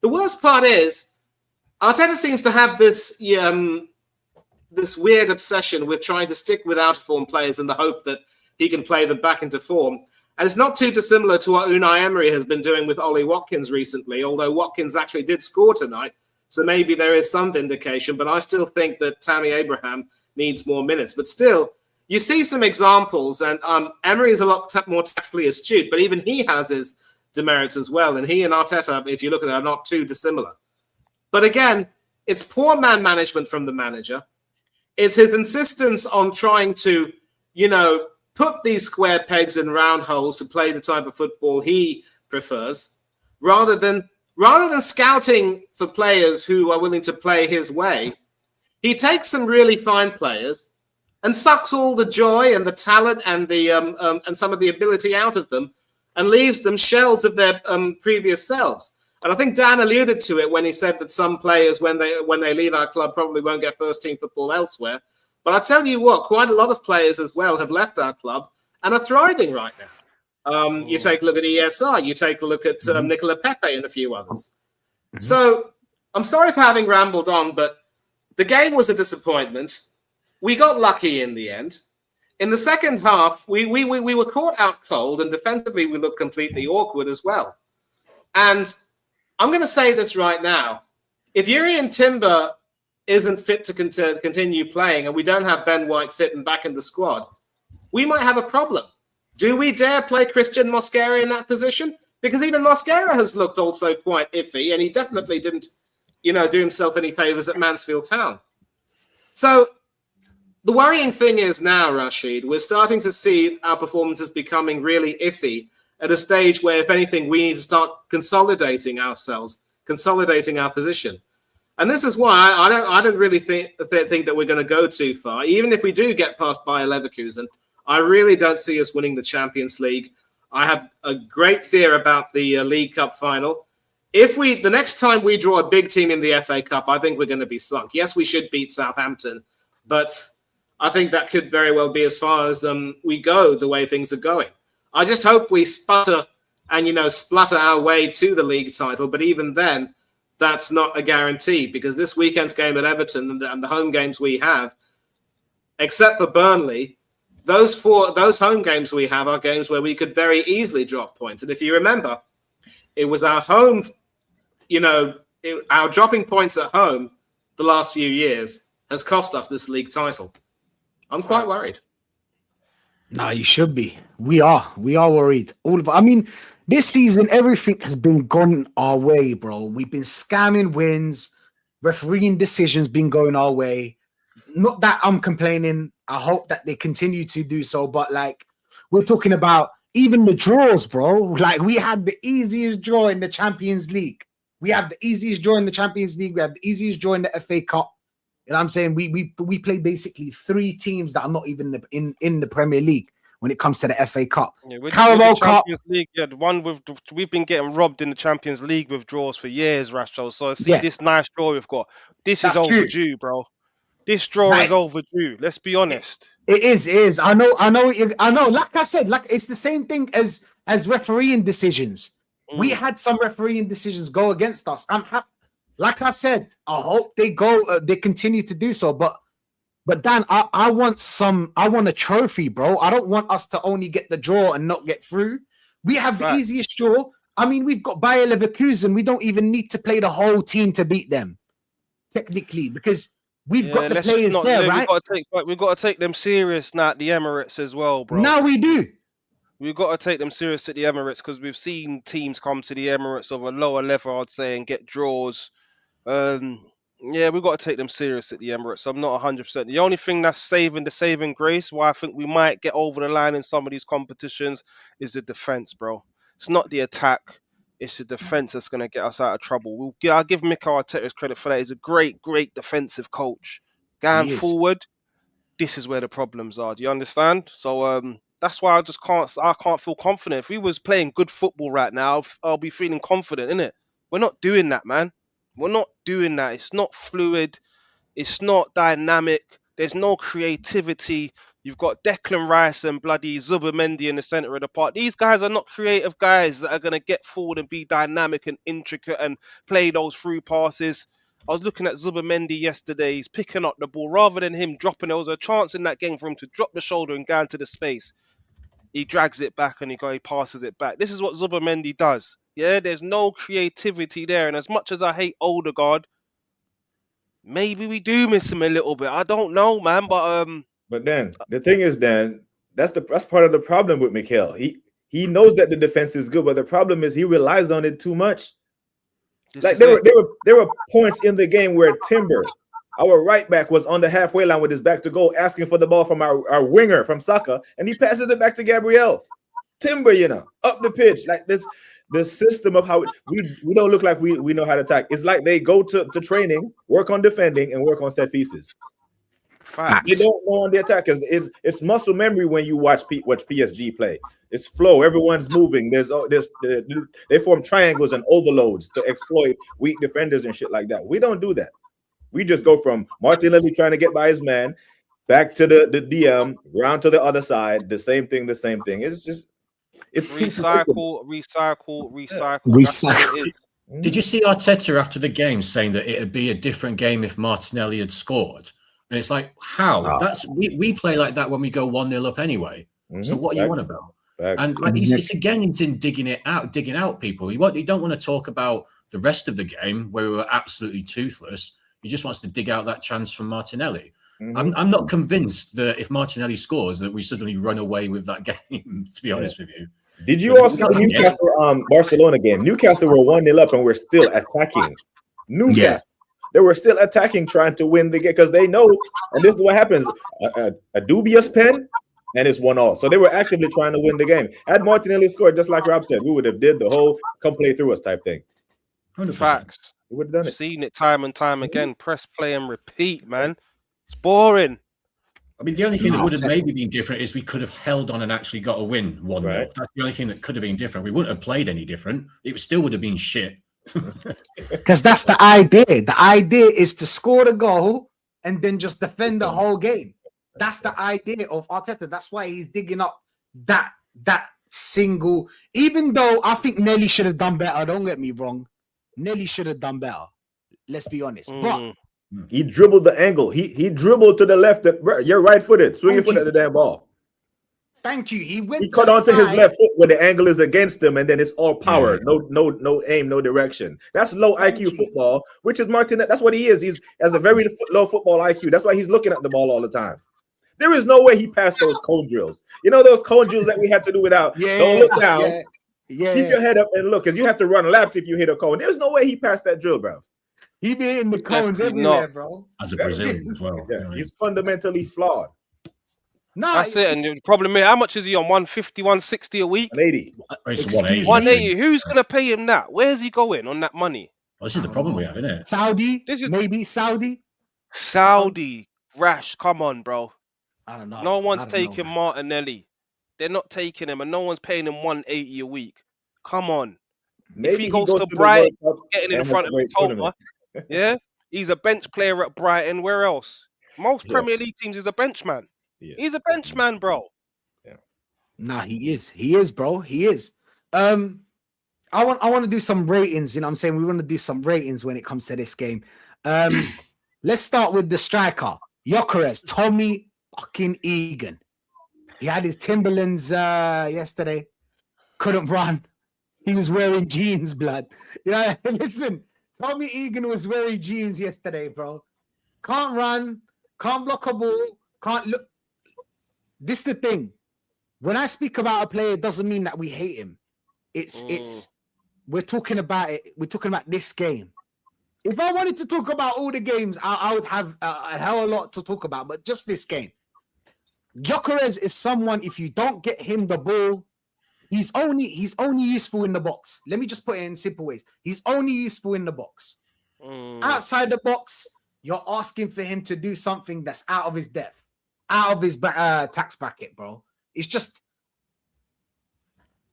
The worst part is, Arteta seems to have this this weird obsession with trying to stick with out-of-form players in the hope that he can play them back into form. And it's not too dissimilar to what Unai Emery has been doing with Ollie Watkins recently, although Watkins actually did score tonight, so maybe there is some vindication, but I still think that Tammy Abraham needs more minutes. But still, you see some examples, and Emery is a lot more tactically astute, but even he has his demerits as well, and he and Arteta, if you look at it, are not too dissimilar. But again, it's poor man management from the manager. It's his insistence on trying to, put these square pegs in round holes to play the type of football he prefers, rather than scouting for players who are willing to play his way. He takes some really fine players and sucks all the joy and the talent and the and some of the ability out of them, and leaves them shells of their previous selves. And I think Dan alluded to it when he said that some players, when they leave our club, probably won't get first team football elsewhere. But I tell you what, quite a lot of players as well have left our club and are thriving right now. You take a look at ESR, you take a look at Nicola Pepe and a few others. So I'm sorry for having rambled on, but the game was a disappointment. We got lucky in the end. In the second half, we were caught out cold, and defensively we looked completely awkward as well. And I'm going to say this right now. If Jurrien Timber isn't fit to continue playing and we don't have Ben White fit and back in the squad, we might have a problem. Do we dare play Christian Mosquera in that position? Because even Mosquera has looked also quite iffy, and he definitely didn't, do himself any favours at Mansfield Town. So the worrying thing is now, Rashid, we're starting to see our performances becoming really iffy at a stage where, if anything, we need to start consolidating ourselves, consolidating our position. And this is why I don't really think that we're going to go too far. Even if we do get past Bayer Leverkusen, I really don't see us winning the Champions League. I have a great fear about the League Cup final. The next time we draw a big team in the FA Cup, I think we're going to be sunk. Yes, we should beat Southampton, but I think that could very well be as far as we go, the way things are going. I just hope we sputter and, splutter our way to the league title. But even then, that's not a guarantee, because this weekend's game at Everton and the home games we have, except for Burnley, those home games we have are games where we could very easily drop points. And if you remember, it was our home, our dropping points at home the last few years has cost us this league title. I'm quite worried. No, you should be. We are worried. All of. I mean, this season, everything has been gone our way, bro. We've been scamming wins, refereeing decisions been going our way. Not that I'm complaining. I hope that they continue to do so. But we're talking about even the draws, bro. We had the easiest draw in the Champions League. We have the easiest draw in the Champions League. We have the easiest draw in the FA Cup. You know what I'm saying? We play basically 3 teams that are not even in the Premier League when it comes to the FA Cup. Yeah, Carabao Cup. League, we've been getting robbed in the Champions League with draws for years, Rashto. So this nice draw we've got. This is overdue, bro. This draw is overdue. Let's be honest. It is. I know. Like I said, it's the same thing as refereeing decisions. We had some refereeing decisions go against us. I'm happy. Like I said, I hope they continue to do so. But Dan, I want a trophy, bro. I don't want us to only get the draw and not get through. We have the easiest draw. I mean, we've got Bayer Leverkusen. We don't even need to play the whole team to beat them, technically, because we've got the players there, right? We've got to take them serious now at the Emirates as well, bro. Now we do. We've got to take them serious at the Emirates, because we've seen teams come to the Emirates of a lower level, I'd say, and get draws. We've got to take them serious at the Emirates. I'm not 100%. The only thing that's the saving grace, why I think we might get over the line in some of these competitions, is the defense, bro. It's not the attack. It's the defense that's going to get us out of trouble. I'll give Mikel Arteta credit for that. He's a great, great defensive coach. Going forward, this is where the problems are. Do you understand? So, That's why I can't feel confident. If we was playing good football right now, I'll be feeling confident, innit? We're not doing that, man. We're not doing that. It's not fluid. It's not dynamic. There's no creativity. You've got Declan Rice and bloody Zubamendi in the centre of the park. These guys are not creative guys that are going to get forward and be dynamic and intricate and play those through passes. I was looking at Zubamendi yesterday. He's picking up the ball rather than him dropping. There was a chance in that game for him to drop the shoulder and go into the space. He drags it back and he passes it back. This is what Zubamendi does. Yeah, there's no creativity there. And as much as I hate Odegaard, maybe we do miss him a little bit. I don't know, man. But then the thing is, Dan, that's part of the problem with Mikel. He knows that the defense is good, but the problem is he relies on it too much. Like there were points in the game where Timber, our right back, was on the halfway line with his back to goal, asking for the ball from our winger from Saka, and he passes it back to Gabriel. Timber, up the pitch like this. The system of how we don't look like we know how to attack. It's like they go to training, work on defending, and work on set pieces. They don't know on the attack. It's muscle memory when you watch PSG play. It's flow. Everyone's moving. They form triangles and overloads to exploit weak defenders and shit like that. We don't do that. We just go from Martinelli trying to get by his man, back to the DM, round to the other side. The same thing. It's recycle. Did you see Arteta after the game saying that it'd be a different game if Martinelli had scored? And it's like, how? We play like that when we go 1-0 up anyway. Mm-hmm. So what are you on about? And like he's in digging out people. He don't want to talk about the rest of the game where we were absolutely toothless. He just wants to dig out that chance from Martinelli. Mm-hmm. I'm not convinced that if Martinelli scores that we suddenly run away with that game, to be honest with you. Did you also see the Newcastle Barcelona game? Newcastle were 1-0 up and we're still attacking. They were still attacking, trying to win the game because they know, and this is what happens: a dubious pen, and it's 1-1. So they were actively trying to win the game. Had Martinelli scored, just like Rob said, we would have did the whole come play through us type thing. 100%. Facts. We would have done it. Seen it time and time again. Press play and repeat, man. It's boring. I mean, the only thing that would have maybe been different is we could have held on and actually got a win 1-0. Right. That's the only thing that could have been different. We wouldn't have played any different. It still would have been shit. Because that's the idea. The idea is to score the goal and then just defend the whole game. That's the idea of Arteta. That's why he's digging up that single. Even though I think Nelly should have done better. Don't get me wrong. Nelly should have done better. Let's be honest. But he dribbled the angle. He dribbled to the left. You're right-footed. Swing your foot at the damn ball. Thank you. He cut onto his left foot where the angle is against him, and then it's all power. No aim, no direction. That's low IQ football, which is Martinez. That's what he is. He's has a very low football IQ. That's why he's looking at the ball all the time. There is no way he passed those cone drills. You know those cone drills that we had to do without. Don't look down. Keep your head up and look, because you have to run laps if you hit a cone. There's no way he passed that drill, bro. He be hitting the cones everywhere, bro. As a Brazilian as well. Yeah, he's fundamentally flawed. No, that's it. And the problem is, how much is he on? 150, 160 a week? 180. It's 180. 180. Who's going to pay him that? Where's he going on that money? Well, this is the problem we have, isn't it? Saudi? Maybe Saudi? Saudi. Rash, come on, bro. I don't know. No one's taking Martinelli. They're not taking him, and no one's paying him 180 a week. Come on. Maybe if he goes to Brighton, getting in front of Toma, he's a bench player at Brighton. Where else? Most Premier League teams is a bench man. Yeah. He's a bench man, bro. Yeah. Nah, he is. He is, bro. He is. I want to do some ratings. You know what I'm saying? We want to do some ratings when it comes to this game. Let's start with the striker. Gyökeres, Tommy fucking Egan. He had his Timberlands yesterday. Couldn't run. He was wearing jeans, blood. You know, listen, Tommy Egan was wearing jeans yesterday, bro. Can't run, can't block a ball, can't look. This is the thing. When I speak about a player, it doesn't mean that we hate him. It's we're talking about it. We're talking about this game. If I wanted to talk about all the games, I would have a hell of a lot to talk about, but just this game. Gyökeres is someone, if you don't get him the ball, he's only useful in the box. Let me just put it in simple ways. He's only useful in the box. Outside the box, you're asking for him to do something that's out of his depth, out of his tax bracket, bro. It's just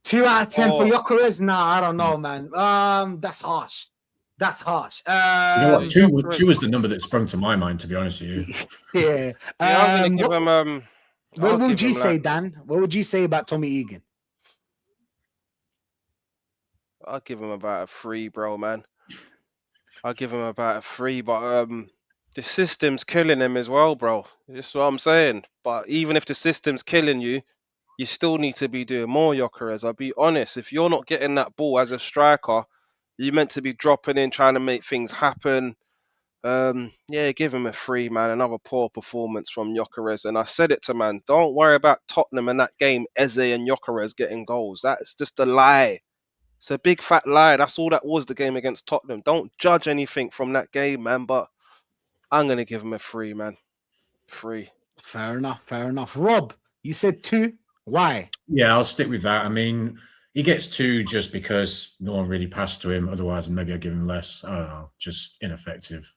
2 out of 10 for Oh. Gyökeres? Nah, I don't know, man. That's harsh. That's harsh. You know what? Two was the number that sprung to my mind, to be honest with you. Yeah. Yeah, I'm gonna give him. What would you say, Dan? What would you say about Tommy Egan? I'll give him about a 3, bro, man. I'll give him about a 3, but the system's killing him as well, bro. That's what I'm saying. But even if the system's killing you, you still need to be doing more, Gyökeres. I'll be honest. If you're not getting that ball as a striker, you're meant to be dropping in, trying to make things happen. Yeah, give him a 3, man. Another poor performance from Gyökeres. And I said it to man, don't worry about Tottenham in that game, Eze and Gyökeres getting goals. That's just a lie. It's a big fat lie. That's all that was the game against Tottenham. Don't judge anything from that game, man. But I'm going to give him a 3, man. 3. Fair enough. Fair enough. Rob, you said 2. Why? Yeah, I'll stick with that. I mean, he gets 2 just because no one really passed to him. Otherwise, maybe I'd give him less. I don't know. Just ineffective.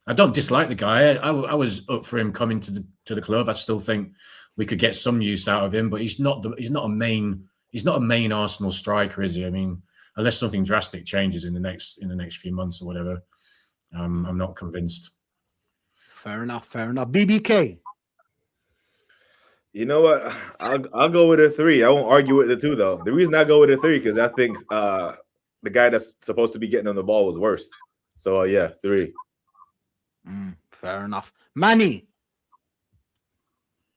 I don't dislike the guy. I was up for him coming to the club. I still think we could get some use out of him, but he's not a main Arsenal striker, is he? I mean, unless something drastic changes in the next few months or whatever, I'm not convinced. Fair enough. Fair enough. BBK. You know what? I'll go with a 3. I won't argue with the 2 though. The reason I go with a 3 because I think the guy that's supposed to be getting on the ball was worse. So yeah, 3. Fair enough. Manny.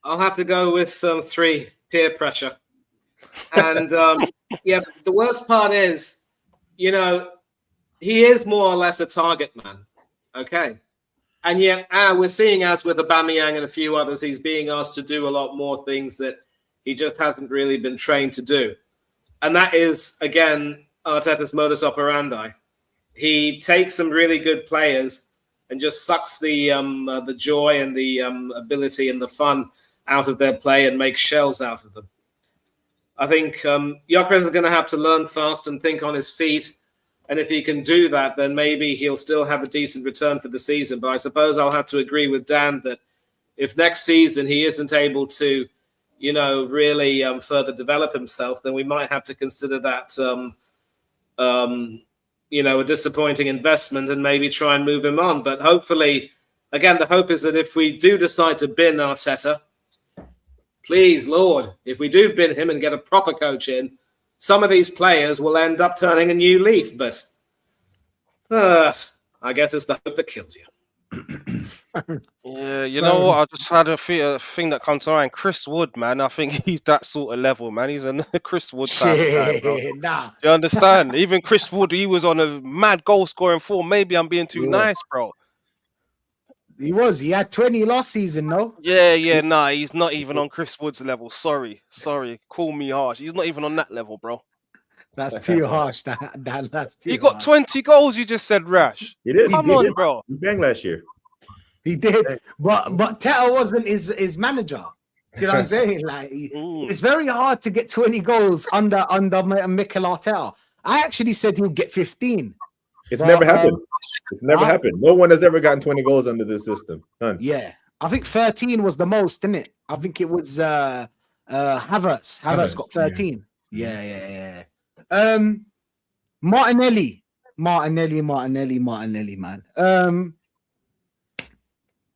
I'll have to go with 3. Peer pressure. And yeah, the worst part is, you know, he is more or less a target man. Okay. And yet, we're seeing, as with Aubameyang and a few others, he's being asked to do a lot more things that he just hasn't really been trained to do. And that is, again, Arteta's modus operandi. He takes some really good players and just sucks the joy and the ability and the fun out of their play and makes shells out of them. I think Gyökeres is going to have to learn fast and think on his feet. And if he can do that, then maybe he'll still have a decent return for the season. But I suppose I'll have to agree with Dan that if next season he isn't able to, you know, really further develop himself, then we might have to consider that, you know, a disappointing investment and maybe try and move him on. But hopefully, again, the hope is that if we do decide to bin Arteta, please, Lord, if we do bin him and get a proper coach in, some of these players will end up turning a new leaf, but I guess it's the hope that kills you. Yeah, you know what? I just had a thing that comes to mind. Chris Wood, man. I think he's that sort of level, man. He's a Chris Wood type of guy, bro. Nah. Do you understand? Even Chris Wood, he was on a mad goal scoring form. Maybe I'm being too nice, bro. He had 20 last season, no? Yeah, nah, he's not even on Chris Wood's level. Sorry. Call me harsh. He's not even on that level, bro. That's too harsh. That's too He got 20 goals, you just said, Rash. He did. Come on, bro. He banged last year. He did. But Teta wasn't his manager. You know what I'm saying? Like, it's very hard to get 20 goals under Mikel Arteta. I actually said he'll get 15. It's never happened. It's never happened. No one has ever gotten 20 goals under this system. None. Yeah. I think 13 was the most, didn't it? I think it was Havertz. Havertz got 13. Yeah. Martinelli, man.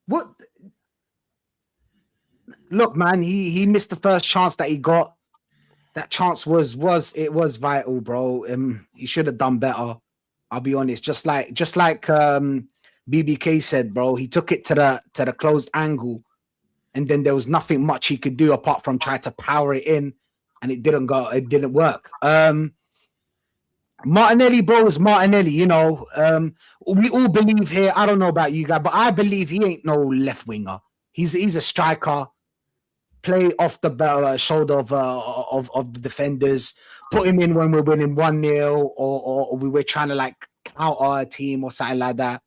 What? Look, man, he missed the first chance that he got. That chance was vital, bro. He should have done better. I'll be honest. Just like BBK said, bro, he took it to the closed angle, and then there was nothing much he could do apart from try to power it in, and it didn't work. Martinelli, bro, is Martinelli. You know, we all believe here. I don't know about you guys, but I believe he ain't no left winger. He's a striker. Play off the shoulder of the defenders. Put him in when we're winning 1-0 or we were trying to like counter a team or something like that.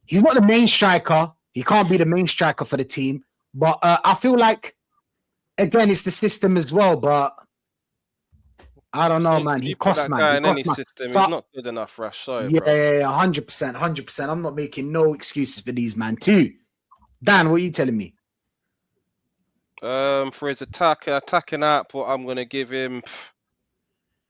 He's not the main striker. He can't be the main striker for the team. But I feel like, again, it's the system as well. But I don't know, man. He costs, man. He's not good enough, Rash. Sorry, yeah, bro. yeah, 100%. I'm not making no excuses for these, man. Too. Dan, what are you telling me? For his attacking output, I'm gonna give him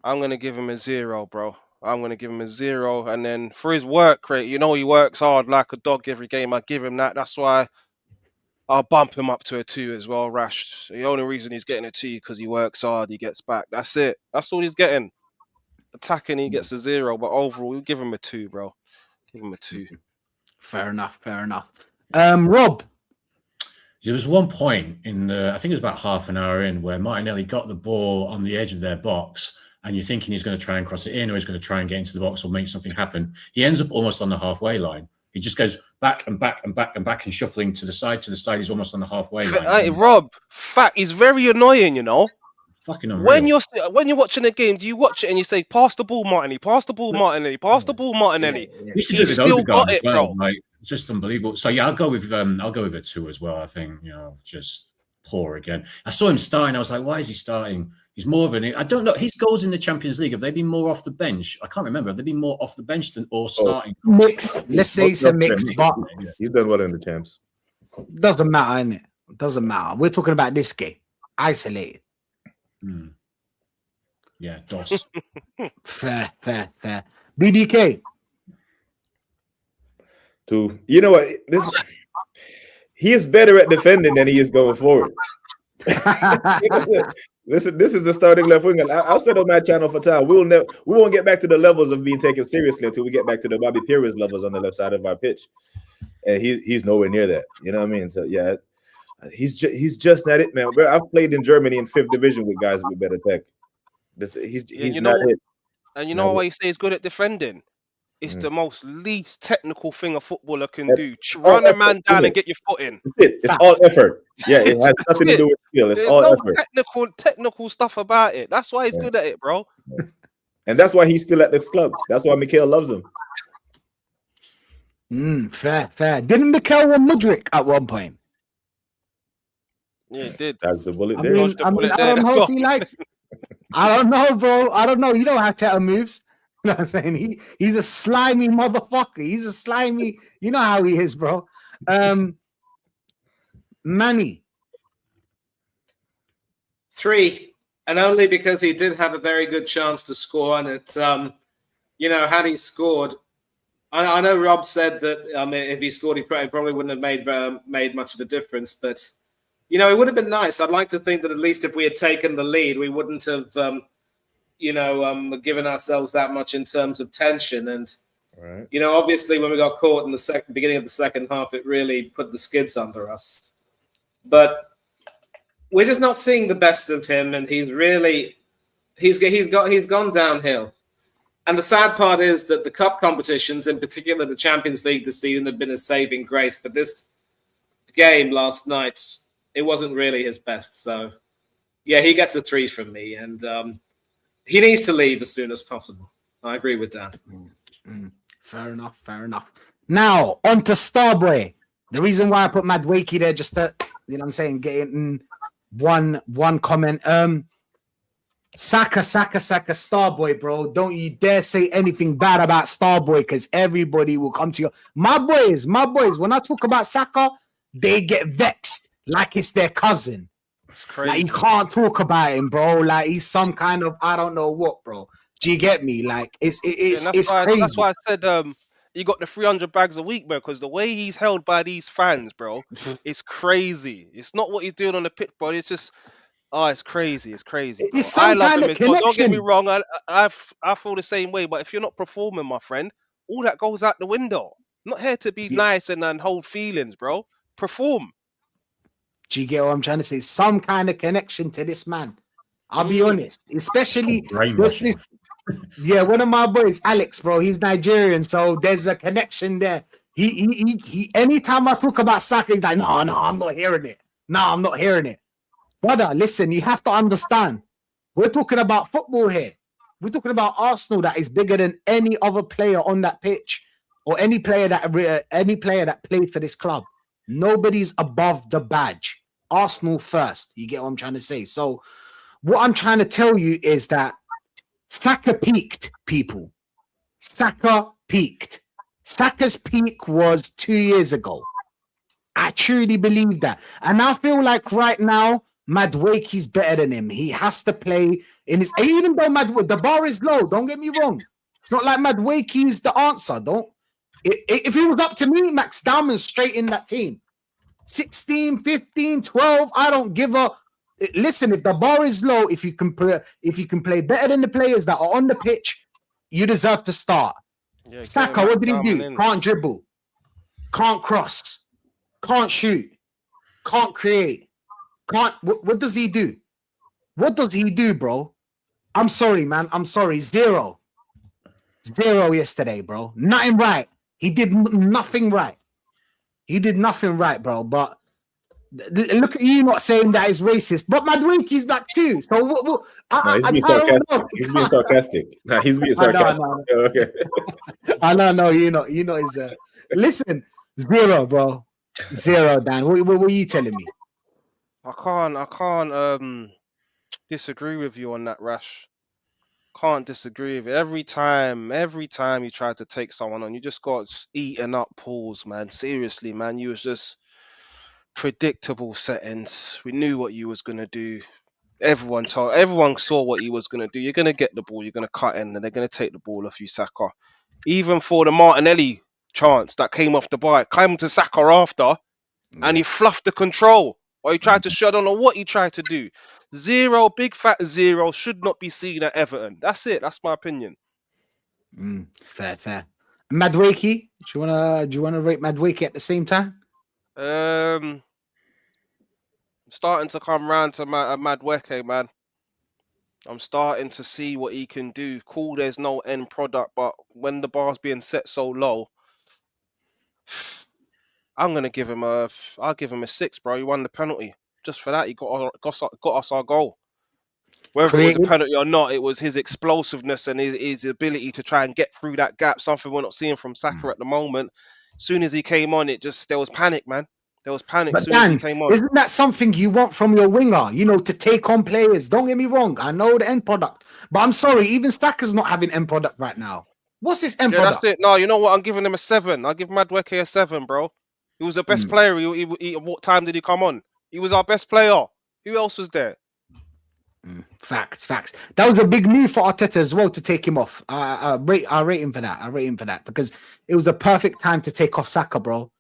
I'm gonna give him a 0, bro. I'm gonna give him a 0, and then for his work rate, you know he works hard like a dog every game. I give him that. That's why I'll bump him up to a 2 as well. Rash. The only reason he's getting a 2 because he works hard. He gets back. That's it. That's all he's getting. Attacking, he gets a 0, but overall, we give him a 2, bro. Give him a 2. Fair enough. Rob. There was one point in I think it was about half an hour in, where Martinelli got the ball on the edge of their box, and you're thinking he's going to try and cross it in, or he's going to try and get into the box or make something happen. He ends up almost on the halfway line. He just goes back and back and back and back and shuffling to the side. He's almost on the halfway line. Hey, Rob, fact, he's very annoying, you know. Fucking unreal. When you're watching a game, do you watch it and you say, pass the ball, Martinelli, pass the ball, Martinelli, pass the ball, Martinelli? He's still got it, bro. Like, it's just unbelievable. So yeah, I'll go with a 2 as well. I think, just poor again. I saw him starting. I was like, why is he starting? He's more of I don't know. His goals in the Champions League, have they been more off the bench? I can't remember. Have they been more off the bench than or starting? Mix. Let's say it's a mix. But he's done well in the champs. Doesn't matter, innit? Doesn't matter. We're talking about this game. Isolated. Yeah, DOS. Fair. BDK. 2. You know what? He is better at defending than he is going forward. This is the starting left winger. I've said on my channel for time, we won't get back to the levels of being taken seriously until we get back to the Bobby Pires levels on the left side of our pitch, and he's nowhere near that. You know what I mean? So yeah, he's just not it, man. I've played in Germany in 5th division with guys with better tech. He's not it. And you know why you say he's good at defending? It's the most least technical thing a footballer can do. Run a man down and get your foot in. It's all effort. Yeah, it has nothing to do with skill. It's all effort. Technical stuff about it. That's why he's good at it, bro. And that's why he's still at this club. That's why Mikel loves him. Fair. Didn't Mikel want Mudryk at one point? Yeah, he did. That's the bullet I don't know if he likes. I don't know, bro. I don't know. You know how Teta moves. You know what I'm saying? He's a slimy motherfucker. He's a slimy. You know how he is, bro. Manny. 3, and only because he did have a very good chance to score, and it, had he scored, I know Rob said that if he scored, he probably wouldn't have made much of a difference, but it would have been nice. I'd like to think that at least if we had taken the lead, we wouldn't have given ourselves that much in terms of tension. And, obviously when we got caught in the beginning of the second half, it really put the skids under us. But we're just not seeing the best of him. And he's gone downhill. And the sad part is that the cup competitions, in particular the Champions League this season, have been a saving grace. But this game last night, it wasn't really his best. So, yeah, he gets a 3 from me. And, he needs to leave as soon as possible. I agree with that. Fair enough. Now, on to Starboy. The reason why I put Mad Wakey there, just to, getting one comment. Saka, Starboy, bro. Don't you dare say anything bad about Starboy, because everybody will come to you. My boys, when I talk about Saka, they get vexed like it's their cousin. Like, you can't talk about him, bro. Like, he's some kind of, I don't know what, bro. Do you get me? Like, it's crazy. That's why I said you got the 300 bags a week, bro, because the way he's held by these fans, bro, it's crazy. It's not what he's doing on the pitch, bro. It's just, it's crazy. It's crazy. I love him. Don't get me wrong. I feel the same way, but if you're not performing, my friend, all that goes out the window. I'm not here to be nice and hold feelings, bro. Perform. Do you get what I'm trying to say? Some kind of connection to this man. I'll be honest. Especially this, one of my boys, Alex, bro. He's Nigerian, so there's a connection there. He anytime I talk about Saka, he's like, no, I'm not hearing it. No, I'm not hearing it. Brother, listen, you have to understand. We're talking about football here. We're talking about Arsenal that is bigger than any other player on that pitch, or any player that played for this club. Nobody's above the badge. Arsenal first. You get what I'm trying to say? So what I'm trying to tell you is that Saka peaked, people. Saka peaked. Saka's peak was 2 years ago. I truly believe that. And I feel like right now, Madueke's better than him. He has to play in his. Even though the bar is low, don't get me wrong. It's not like Madueke is the answer. If it was up to me, Max Diamond's straight in that team. 16, 15, 12. I don't give a. Listen, if the bar is low, if you can play better than the players that are on the pitch, you deserve to start. Yeah, Saka, what did he do? Can't dribble, can't cross, can't shoot, can't create, can't. What does he do? What does he do, bro? I'm sorry, man. I'm sorry. Zero yesterday, bro. Nothing right. He did nothing right. He did nothing right, bro. But look at you not saying that is racist. But Madueke's back too. So he's being sarcastic. He's being sarcastic. Nah, he's being sarcastic. Okay. I know. You know. Is listen. Zero, bro. Zero, Dan. What were you telling me? I can't disagree with you on that, Rash. Can't disagree with it. Every time you try to take someone on, you just got eaten up pools, man. Seriously, man. You was just predictable settings. We knew what you was gonna do. Everyone saw what you was gonna do. You're gonna get the ball, you're gonna cut in, and they're gonna take the ball off you, Saka. Even for the Martinelli chance that came off the bar, came to Saka after, and he fluffed the control. Or he tried to shut on, or what he tried to do. Zero, big fat zero, should not be seen at Everton. That's it. That's my opinion. Fair. Madueke, do you wanna rate Madueke at the same time? Starting to come round to Madueke, man. I'm starting to see what he can do. Cool, there's no end product, but when the bar's being set so low, I'm gonna give him I'll give him a 6, bro. He won the penalty. Just for that, he got us our goal. Whether it was a penalty or not, it was his explosiveness and his ability to try and get through that gap. Something we're not seeing from Saka at the moment. As soon as he came on, there was panic, man. There was panic as soon as he came on. Isn't that something you want from your winger? To take on players. Don't get me wrong. I know the end product, but I'm sorry, even Saka's not having end product right now. What's his end product? That's it. No, you know what? I'm giving him a 7. I'll give Madueke a 7, bro. He was the best player. What time did he come on? He was our best player. Who else was there? Facts. That was a big move for Arteta as well to take him off. I rate him for that. Because it was the perfect time to take off Saka, bro.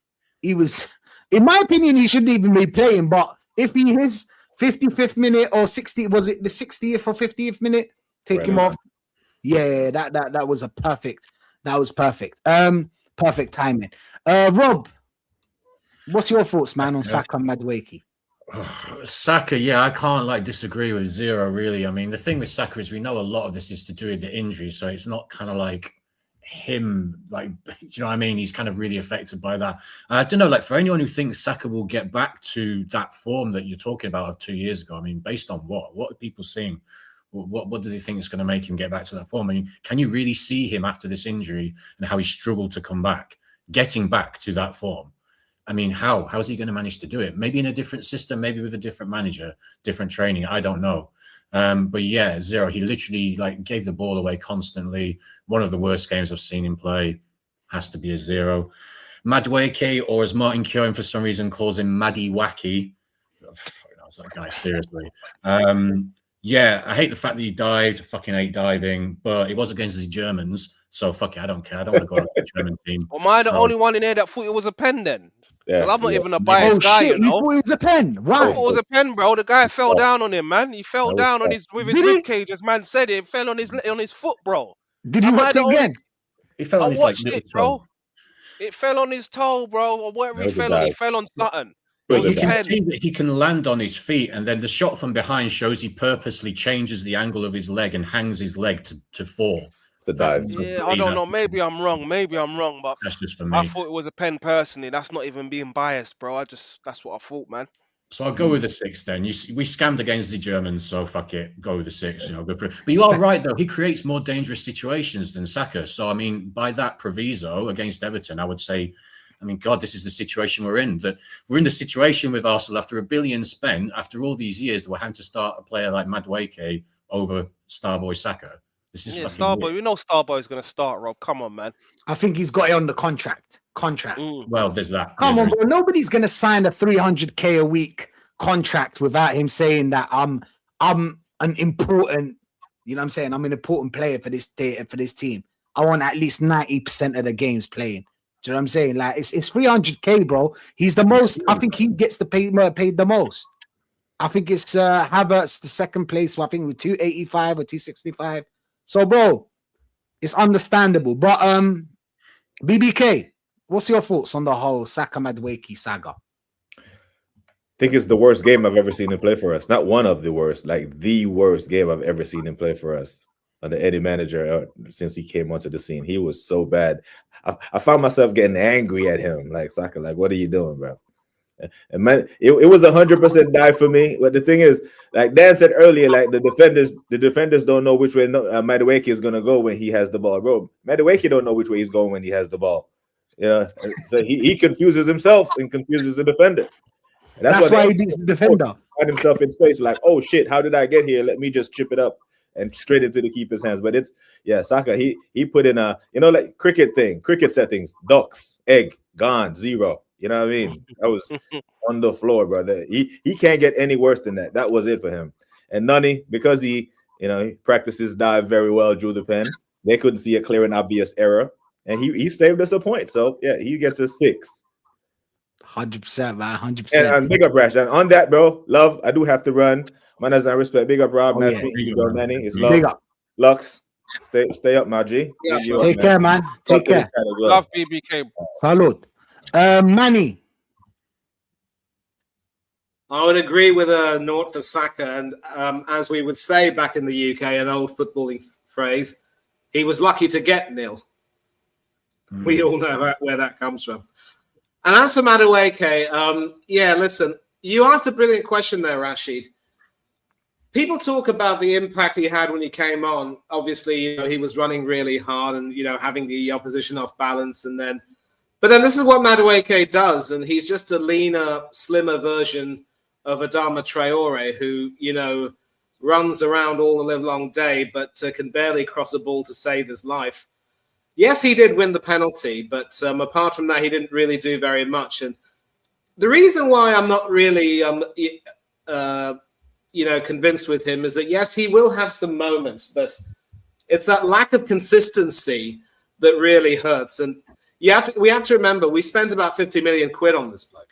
He was, in my opinion, he shouldn't even be playing. But if he is 55th minute or 60, was it the 60th or 50th minute? Take him off. Yeah, that was perfect. That was perfect. Perfect timing. Rob, what's your thoughts, man, on Saka and Madueke? Saka, yeah, I can't disagree with Zero, really. I mean, the thing with Saka is we know a lot of this is to do with the injury, so it's not kind of like him, do you know what I mean? He's kind of really affected by that. I don't know, for anyone who thinks Saka will get back to that form that you're talking about of 2 years ago, I mean, based on what? What are people seeing? What do they think is going to make him get back to that form? I mean, can you really see him after this injury and how he struggled to come back, getting back to that form? I mean, how's he going to manage to do it? Maybe in a different system, maybe with a different manager, different training. I don't know. But yeah, Zero, he literally gave the ball away constantly. One of the worst games I've seen him play. Has to be a 0. Madueke, or as Martin Keown for some reason calls him Maddy Wacky. That's that guy, seriously. Yeah, I hate the fact that he dived. I fucking hate diving, but it was against the Germans. So fuck it, I don't care. I don't want to go to the German team. Am I the only one in here that thought it was a pen then? Yeah, I'm not even a biased guy, you thought it was a pen? Wow. I thought it was a pen, bro. The guy fell down on him, man. He fell down with his rib cage, as man said. It fell on his foot, bro. Did you watch it again? He fell on his it, bro. It fell on his toe, bro, or whatever he fell on. He fell on something. But you can see that he can land on his feet, and then the shot from behind shows he purposely changes the angle of his leg and hangs his leg to fall. To dive. Yeah, I don't know. Maybe I'm wrong, but that's just for me. I thought it was a pen personally. That's not even being biased, bro. That's what I thought, man. So I'll go with a 6 then. We scammed against the Germans, so fuck it. Go with a 6, go for it. But you are right, though. He creates more dangerous situations than Saka. So, I mean, by that proviso against Everton, I would say, I mean, God, this is the situation we're in. That we're in the situation with Arsenal after $1 billion spent, after all these years, that we're having to start a player like Madueke over Starboy Saka. This is Starboy. Weird. We know Starboy's going to start, Rob. Come on, man. I think he's got it on the contract. Well, there's that. Come on, bro. Nobody's going to sign a 300K a week contract without him saying that I'm an important, you know what I'm saying? I'm an important player for this team. I want at least 90% of the games playing. Do you know what I'm saying? Like it's 300k, bro. He's the most. I think he gets the paid the most. I think it's Havertz the second place. So I think with 285 or 265. So, bro, it's understandable. But BBK, what's your thoughts on the whole Saka Madueke saga? I think it's the worst game I've ever seen him play for us. Not one of the worst, like the worst game I've ever seen him play for us under any manager since he came onto the scene. He was so bad. I found myself getting angry at him, like Saka, like, what are you doing, bro? And man, it was 100% die for me. But the thing is, like Dan said earlier, like the defenders don't know which way Madueke is gonna go when he has the ball, bro. Madueke don't know which way he's going when he has the ball. Yeah, so he confuses himself and confuses the defender. And that's why he beats the defender. Find himself in space, like, oh shit, how did I get here? Let me just chip it up and straight into the keeper's hands. But it's Saka. He put in a like cricket settings, ducks, egg, gone, 0. You know what I mean? That was on the floor, brother. He can't get any worse than that. That was it for him. And Nani, because he practices dive very well, drew the pen. They couldn't see a clear and obvious error, and he saved us a point. So yeah, he gets a 6. 100%, man. 100%. And big up, Rash. And on that, bro, love. I do have to run. Manners and respect. Big up, Rob. Nice meeting you, bro. Manny. It's love. Big up. Lux. Stay up, my G. Yeah, take care, man. Take care. Love BBK. Salute. Manny. I would agree with a naught for Saka, and as we would say back in the UK, an old footballing phrase, he was lucky to get nil. We all know where that comes from. And as for Madueke, listen, you asked a brilliant question there, Rashid. People talk about the impact he had when he came on. Obviously, he was running really hard and, having the opposition off balance. But then this is what Madueke does. And he's just a leaner, slimmer version of Adama Traore, who, runs around all the live long day, but can barely cross a ball to save his life. Yes, he did win the penalty, but apart from that, he didn't really do very much. And the reason why I'm not really, convinced with him is that, yes, he will have some moments, but it's that lack of consistency that really hurts. And we have to remember, we spent about 50 million quid on this bloke.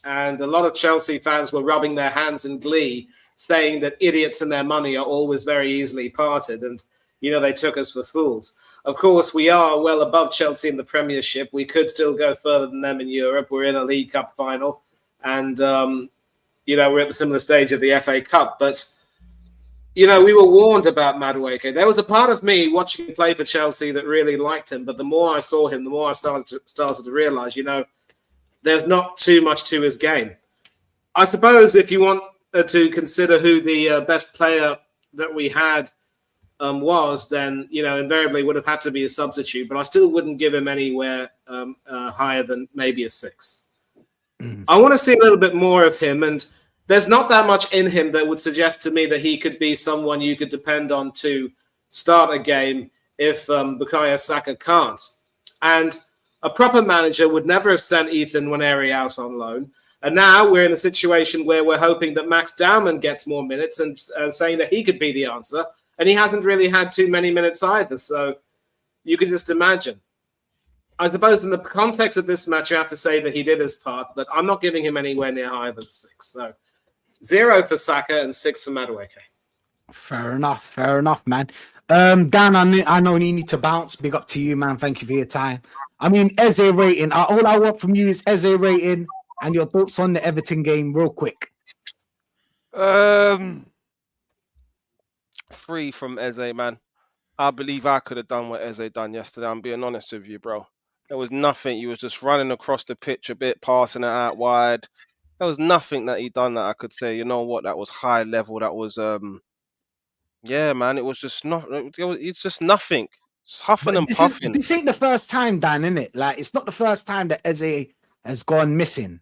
And a lot of Chelsea fans were rubbing their hands in glee, saying that idiots and their money are always very easily parted. And, they took us for fools. Of course, we are well above Chelsea in the Premiership. We could still go further than them in Europe. We're in a League Cup final. And, we're at the similar stage of the FA Cup. But, we were warned about Madueke. There was a part of me watching him play for Chelsea that really liked him. But the more I saw him, the more I started to realize, there's not too much to his game. I suppose if you want to consider who the best player that we had was, then, invariably would have had to be a substitute. But I still wouldn't give him anywhere higher than maybe a 6. I want to see a little bit more of him. And there's not that much in him that would suggest to me that he could be someone you could depend on to start a game if Bukayo Saka can't. And a proper manager would never have sent Ethan Nwaneri out on loan. And now we're in a situation where we're hoping that Max Dowman gets more minutes and saying that he could be the answer. And he hasn't really had too many minutes either. So you can just imagine. I suppose in the context of this match, you have to say that he did his part, but I'm not giving him anywhere near higher than 6. So 0 for Saka and 6 for Madueke. Fair enough, man. Dan, I know you need to bounce. Big up to you, man. Thank you for your time. I mean, Eze rating. All I want from you is Eze rating and your thoughts on the Everton game real quick. 3 from Eze, man. I believe I could have done what Eze done yesterday. I'm being honest with you, bro. There was nothing. You was just running across the pitch a bit, passing it out wide. There was nothing that he done that I could say, you know what, that was high level. That was, yeah, man. It was just not. It's just nothing. Just huffing and puffing. This ain't the first time, Dan, isn't it? Like, it's not the first time that Eze has gone missing.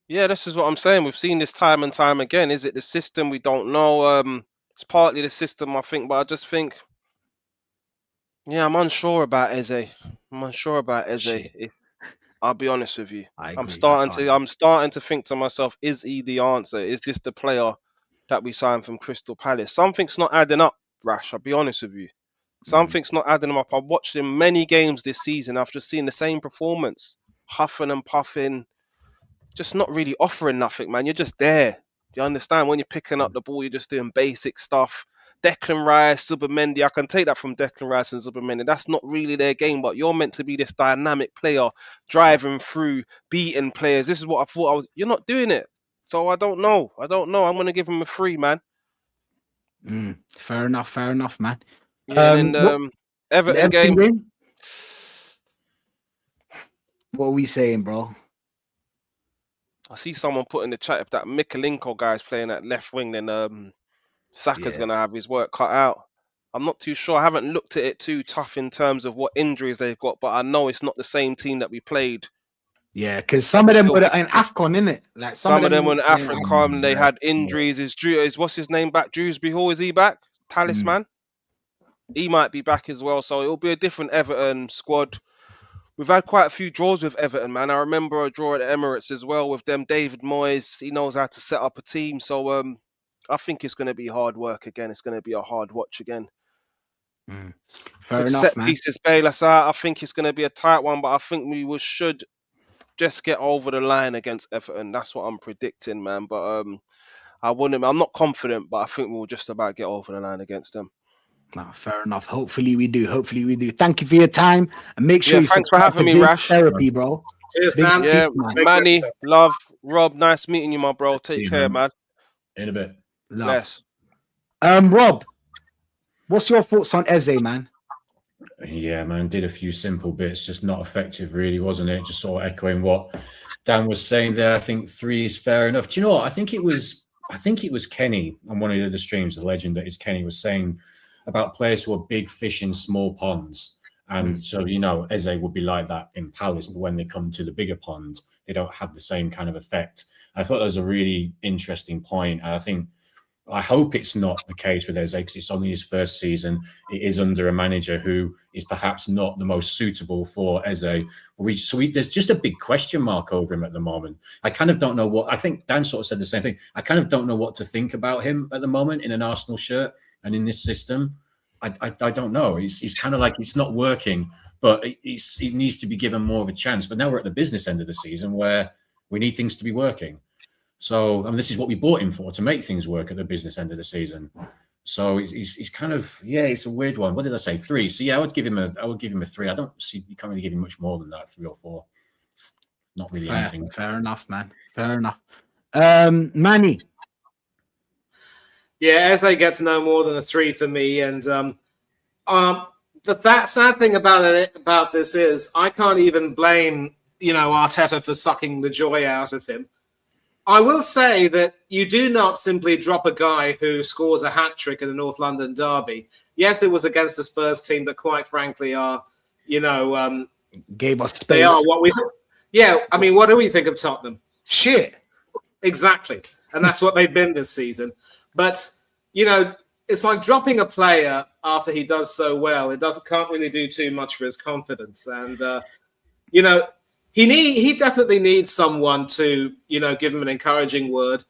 Yeah, this is what I'm saying. We've seen this time and time again. Is it the system? We don't know. It's partly the system, I think, but I just think, yeah, I'm unsure about Eze. I'll be honest with you. I I'm agree. starting to think to myself, is he the answer? Is this the player that we signed from Crystal Palace? Something's not adding up, Rash. I'll be honest with you. Something's not adding up. I've watched him many games this season after seeing the same performance, huffing and puffing, just not really offering nothing, man. You're just there. You understand? When you're picking up the ball, you're just doing basic stuff. Declan Rice, Zubimendi, I can take that from Declan Rice and Zubimendi. That's not really their game, but you're meant to be this dynamic player, driving through, beating players. This is what I thought I was. You're not doing it. So I don't know. I'm going to give him a 3, man. Fair enough, man. Yeah, and then Everton game. What are we saying, bro? I see someone put in the chat, if that Mikalenko guy's playing at left wing, then Saka's going to have his work cut out. I'm not too sure. I haven't looked at it too tough in terms of what injuries they've got, but I know it's not the same team that we played. Yeah, because some of them were in AFCON, innit? Like some of them were in AFCON. They had injuries. Is what's his name back? Dewsbury Hall, is he back? Talisman? He might be back as well. So it'll be a different Everton squad. We've had quite a few draws with Everton, man. I remember a draw at the Emirates as well with them. David Moyes, he knows how to set up a team. So I think it's going to be hard work again. It's going to be a hard watch again. Fair enough, set man. Pieces bail us out. I think it's going to be a tight one, but I think we should just get over the line against Everton. That's what I'm predicting, man. But I'm not confident, but I think we'll just about get over the line against them. No, fair enough. Hopefully we do. Thank you for your time, and make sure you thanks for having me, Rash. Therapy, bro. Cheers, Dan. Yeah, Manny, love, Rob. Nice meeting you, my bro. Take care, man. In a bit. Love. Rob, what's your thoughts on Eze, man? Yeah, man, did a few simple bits, just not effective, really, wasn't it? Just sort of echoing what Dan was saying there. I think 3 is fair enough. Do you know what? I think it was Kenny on one of the other streams, the legend that is Kenny, was saying about players who are big fish in small ponds. And so, Eze would be like that in Palace, but when they come to the bigger pond, they don't have the same kind of effect. I thought that was a really interesting point. And I hope it's not the case with Eze, because it's only his first season. It is under a manager who is perhaps not the most suitable for Eze. There's just a big question mark over him at the moment. I kind of don't know what. I think Dan sort of said the same thing. I kind of don't know what to think about him at the moment in an Arsenal shirt and in this system. I don't know. He's kind of like, it's not working, but he needs to be given more of a chance. But now we're at the business end of the season where we need things to be working. So, this is what we bought him for, to make things work at the business end of the season. So he's kind of, it's a weird one. What did I say? 3. So I would give him a 3. I don't see, you can't really give him much more than that, 3 or 4. Not really anything. Fair enough, man. Fair enough. Manny. Yeah, Eze gets no more than a 3 for me. And the sad thing about this is I can't even blame, Arteta for sucking the joy out of him. I will say that you do not simply drop a guy who scores a hat-trick in the North London derby. Yes, it was against the Spurs team that, quite frankly, are, gave us space. They are what we... Yeah, I mean, what do we think of Tottenham? Shit. Exactly. And that's what they've been this season. But, it's like dropping a player after he does so well. It can't really do too much for his confidence. And, he definitely needs someone to, give him an encouraging word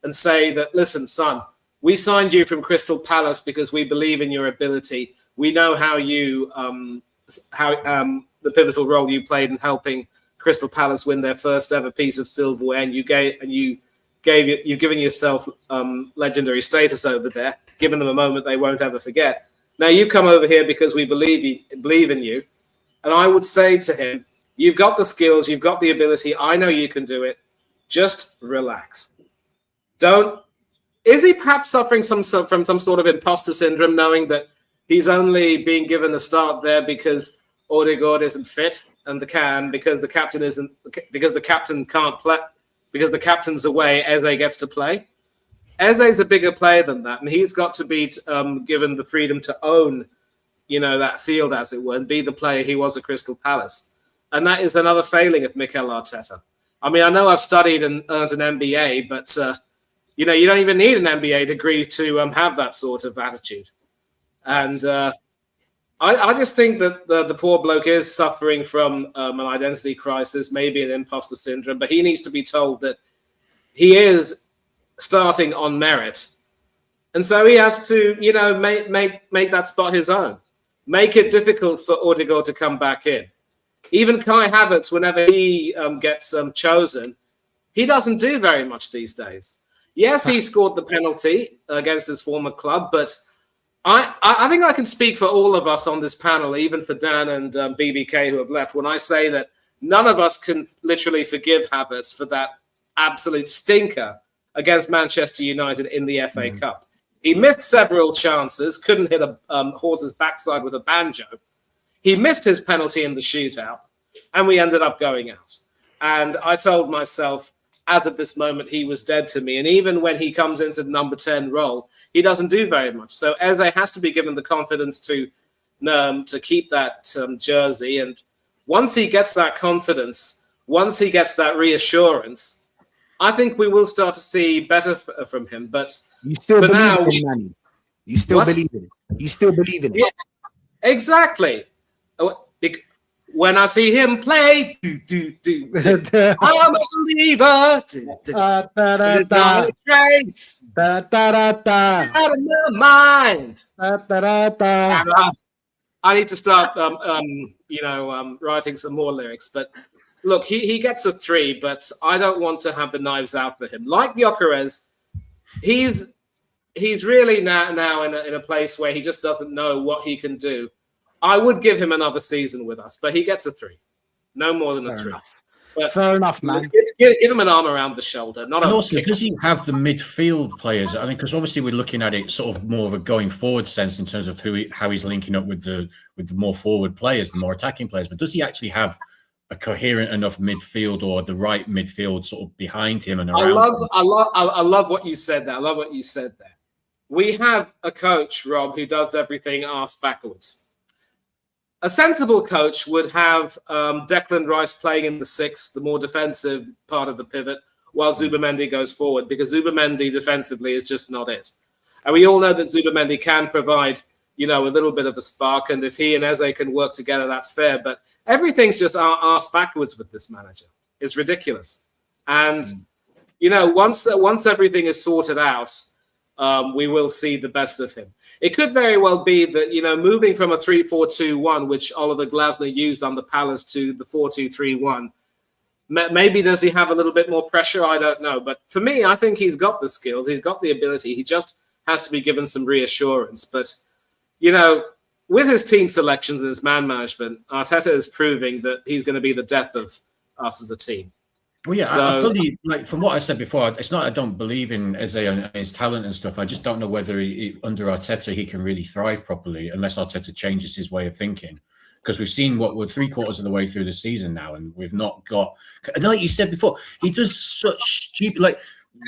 and say that, listen, son, we signed you from Crystal Palace because we believe in your ability. We know how you, the pivotal role you played in helping Crystal Palace win their first ever piece of silverware, and you've given yourself legendary status over there, giving them a moment they won't ever forget. Now you come over here because we believe in you, and I would say to him, you've got the skills, you've got the ability. I know you can do it. Just relax. Is he perhaps suffering from some sort of imposter syndrome, knowing that he's only being given a start there because Odegaard isn't fit and because the captain can't play, because the captain's away, Eze gets to play? Eze's a bigger player than that, and he's got to be given the freedom to own, that field, as it were, and be the player he was at Crystal Palace. And that is another failing of Mikel Arteta. I mean, I know I've studied and earned an MBA, but, you don't even need an MBA degree to have that sort of attitude. And I just think that the poor bloke is suffering from an identity crisis, maybe an imposter syndrome, but he needs to be told that he is starting on merit. And so he has to, make that spot his own. Make it difficult for Odegaard to come back in. Even Kai Havertz, whenever he gets chosen, he doesn't do very much these days. Yes, he scored the penalty against his former club, but I think I can speak for all of us on this panel, even for Dan and BBK who have left, when I say that none of us can literally forgive Havertz for that absolute stinker against Manchester United in the FA Cup. He missed several chances, couldn't hit a horse's backside with a banjo. He missed his penalty in the shootout, and we ended up going out. And I told myself, as of this moment, he was dead to me. And even when he comes into the number 10 role, he doesn't do very much. So Eze has to be given the confidence to keep that jersey. And once he gets that confidence, once he gets that reassurance, I think we will start to see better from him. But you still for believe now, in him, Manny. You still believe in it. You still believe in it. Yeah, exactly. When I see him play, I'm a believer. There's not a trace out of my mind. I need to start, writing some more lyrics. But look, he gets a 3, but I don't want to have the knives out for him. Like Gyökeres, he's really now in a place where he just doesn't know what he can do. I would give him another season with us, but he gets a 3. No more than a 3. Fair enough, man. Give him an arm around the shoulder. Not and also, does he have the midfield players? I mean, because obviously we're looking at it sort of more of a going forward sense in terms of how he's linking up with the more forward players, the more attacking players. But does he actually have a coherent enough midfield or the right midfield sort of behind him and around him? I love what you said there. I love what you said there. We have a coach, Rob, who does everything arse backwards. A sensible coach would have Declan Rice playing in the 6, the more defensive part of the pivot, while Zubimendi goes forward, because Zubimendi defensively is just not it. And we all know that Zubimendi can provide, a little bit of a spark, and if he and Eze can work together, that's fair. But everything's just arse backwards with this manager. It's ridiculous. And, once everything is sorted out, we will see the best of him. It could very well be that, moving from a 3-4-2-1, which Oliver Glasner used on the Palace, to the 4-2-3-1, maybe does he have a little bit more pressure? I don't know. But for me, I think he's got the skills. He's got the ability. He just has to be given some reassurance. But, with his team selections and his man management, Arteta is proving that he's going to be the death of us as a team. Well, yeah, I fully, from what I said before, it's not I don't believe in Eze and his talent and stuff. I just don't know whether under Arteta he can really thrive properly unless Arteta changes his way of thinking. Because we've seen what we're 3/4 of the way through the season now, and we've not got. Like you said before, he does such stupid. Like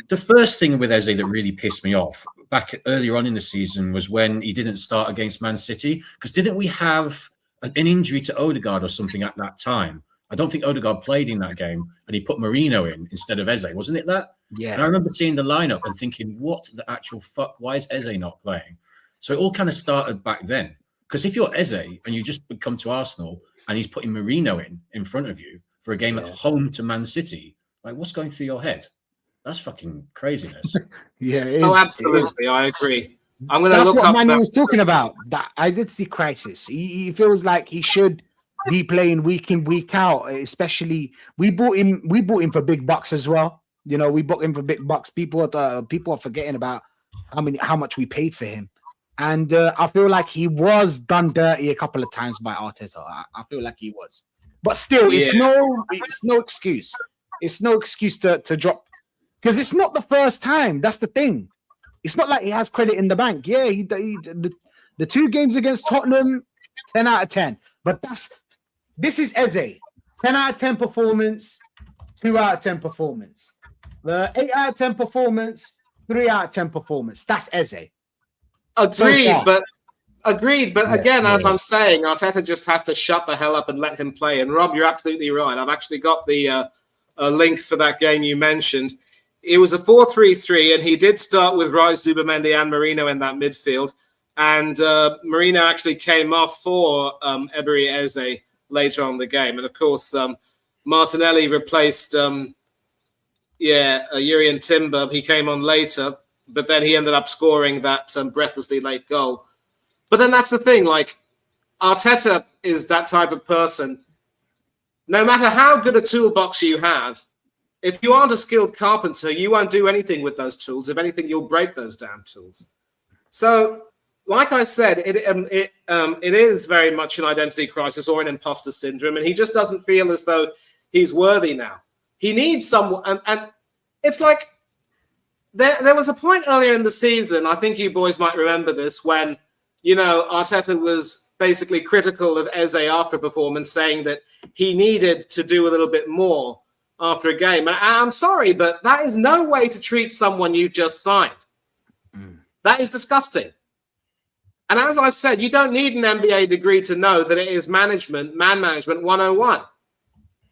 the first thing with Eze that really pissed me off back earlier on in the season was when he didn't start against Man City. Because didn't we have an injury to Odegaard or something at that time? I don't think Odegaard played in that game, and he put Marino in instead of Eze. Wasn't it that? Yeah. And I remember seeing the lineup and thinking, what the actual fuck? Why is Eze not playing? So it all kind of started back then. Because if you're Eze and you just come to Arsenal and he's putting Marino in front of you for a game at home to Man City, like what's going through your head? That's fucking craziness. Absolutely. I agree. I'm going to That's look what up Manny was talking about. That identity crisis. He feels like he should be playing week in, week out. Especially, we bought him for big bucks as well. We bought him for big bucks. People are forgetting about how much we paid for him. And I feel like he was done dirty a couple of times by Arteta. I feel like he was, but still, it's no excuse. It's no excuse to drop, because it's not the first time. That's the thing. It's not like he has credit in the bank. Yeah, the 2 games against Tottenham, 10 out of 10. But this is Eze, 10 out of 10 performance, 2 out of 10 performance. The 8 out of 10 performance, 3 out of 10 performance. That's Eze. Agreed, but again, as I'm saying, Arteta just has to shut the hell up and let him play. And Rob, you're absolutely right. I've actually got the link for that game you mentioned. It was a 4-3-3, and he did start with Rice, Zubimendi, and Marino in that midfield. And Marino actually came off for Ebery Eze later on in the game. And of course, Martinelli replaced Urian Timber. He came on later, but then he ended up scoring that breathlessly late goal. But then that's the thing, like, Arteta is that type of person. No matter how good a toolbox you have, if you aren't a skilled carpenter, you won't do anything with those tools. If anything, you'll break those damn tools. So, like I said, it is very much an identity crisis or an imposter syndrome, and he just doesn't feel as though he's worthy now. He needs someone, and it's like there was a point earlier in the season, I think you boys might remember this, when, you know, Arteta was basically critical of Eze after performance, saying that he needed to do a little bit more after a game. And I'm sorry, but that is no way to treat someone you've just signed. That is disgusting. And as I've said, you don't need an MBA degree to know that it is man management 101.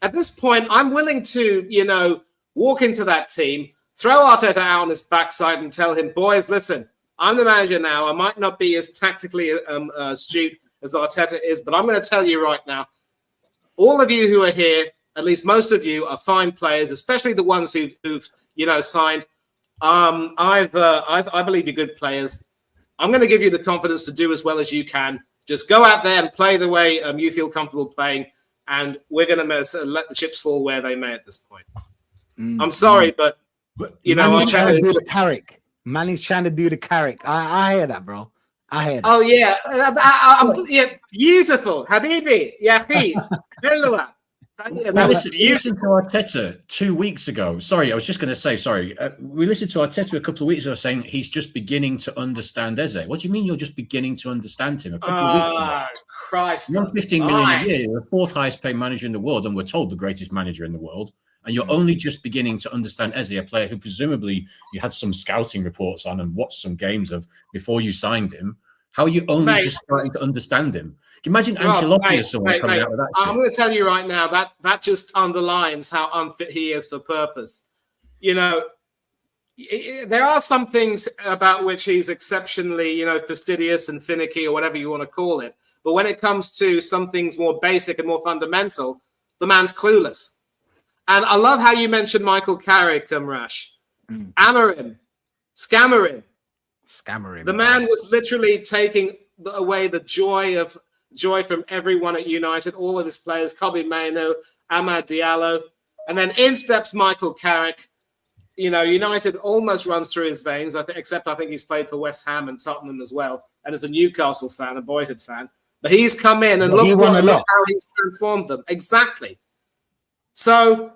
At this point, I'm willing to, you know, walk into that team, throw Arteta out on his backside and tell him, boys, listen, I'm the manager now. I might not be as tactically astute as Arteta is, but I'm going to tell you right now, all of you who are here, at least most of you, are fine players, especially the ones who've you know, signed. I believe you're good players. I'm going to give you the confidence to do as well as you can. Just go out there and play the way you feel comfortable playing, and we're going to let the chips fall where they may at this point. I'm sorry, but you know, Manny's trying to do the Carrick. Manny's trying to do the Carrick. I hear that, bro. I hear that. Oh yeah, yeah, beautiful, Habibi, Yaqi, Helwa. Well, listen to Arteta 2 weeks ago. Sorry, I was just going to say, sorry. We listened to Arteta a couple of weeks ago saying he's just beginning to understand Eze. What do you mean you're just beginning to understand him? A couple of weeks ago. Christ. You're on 15 million a year. You're the fourth highest paid manager in the world, and we're told the greatest manager in the world. And you're only just beginning to understand Eze, a player who presumably you had some scouting reports on and watched some games of before you signed him. How are you only just starting to understand him? Can you imagine Ancelotti or someone coming out with that? I'm going to tell you right now that just underlines how unfit he is for purpose. You know, there are some things about which he's exceptionally, you know, fastidious and finicky or whatever you want to call it. But when it comes to some things more basic and more fundamental, the man's clueless. And I love how you mentioned Michael Carrick, Rash. Amarim, Scamarin. The man was literally taking away the joy from everyone at United, all of his players, Kobe Mainoo, Amad Diallo, and then in steps Michael Carrick. You know, United almost runs through his veins, except I think he's played for West Ham and Tottenham as well, and as a Newcastle fan, a boyhood fan. But he's come in and look how he's transformed them. Exactly. So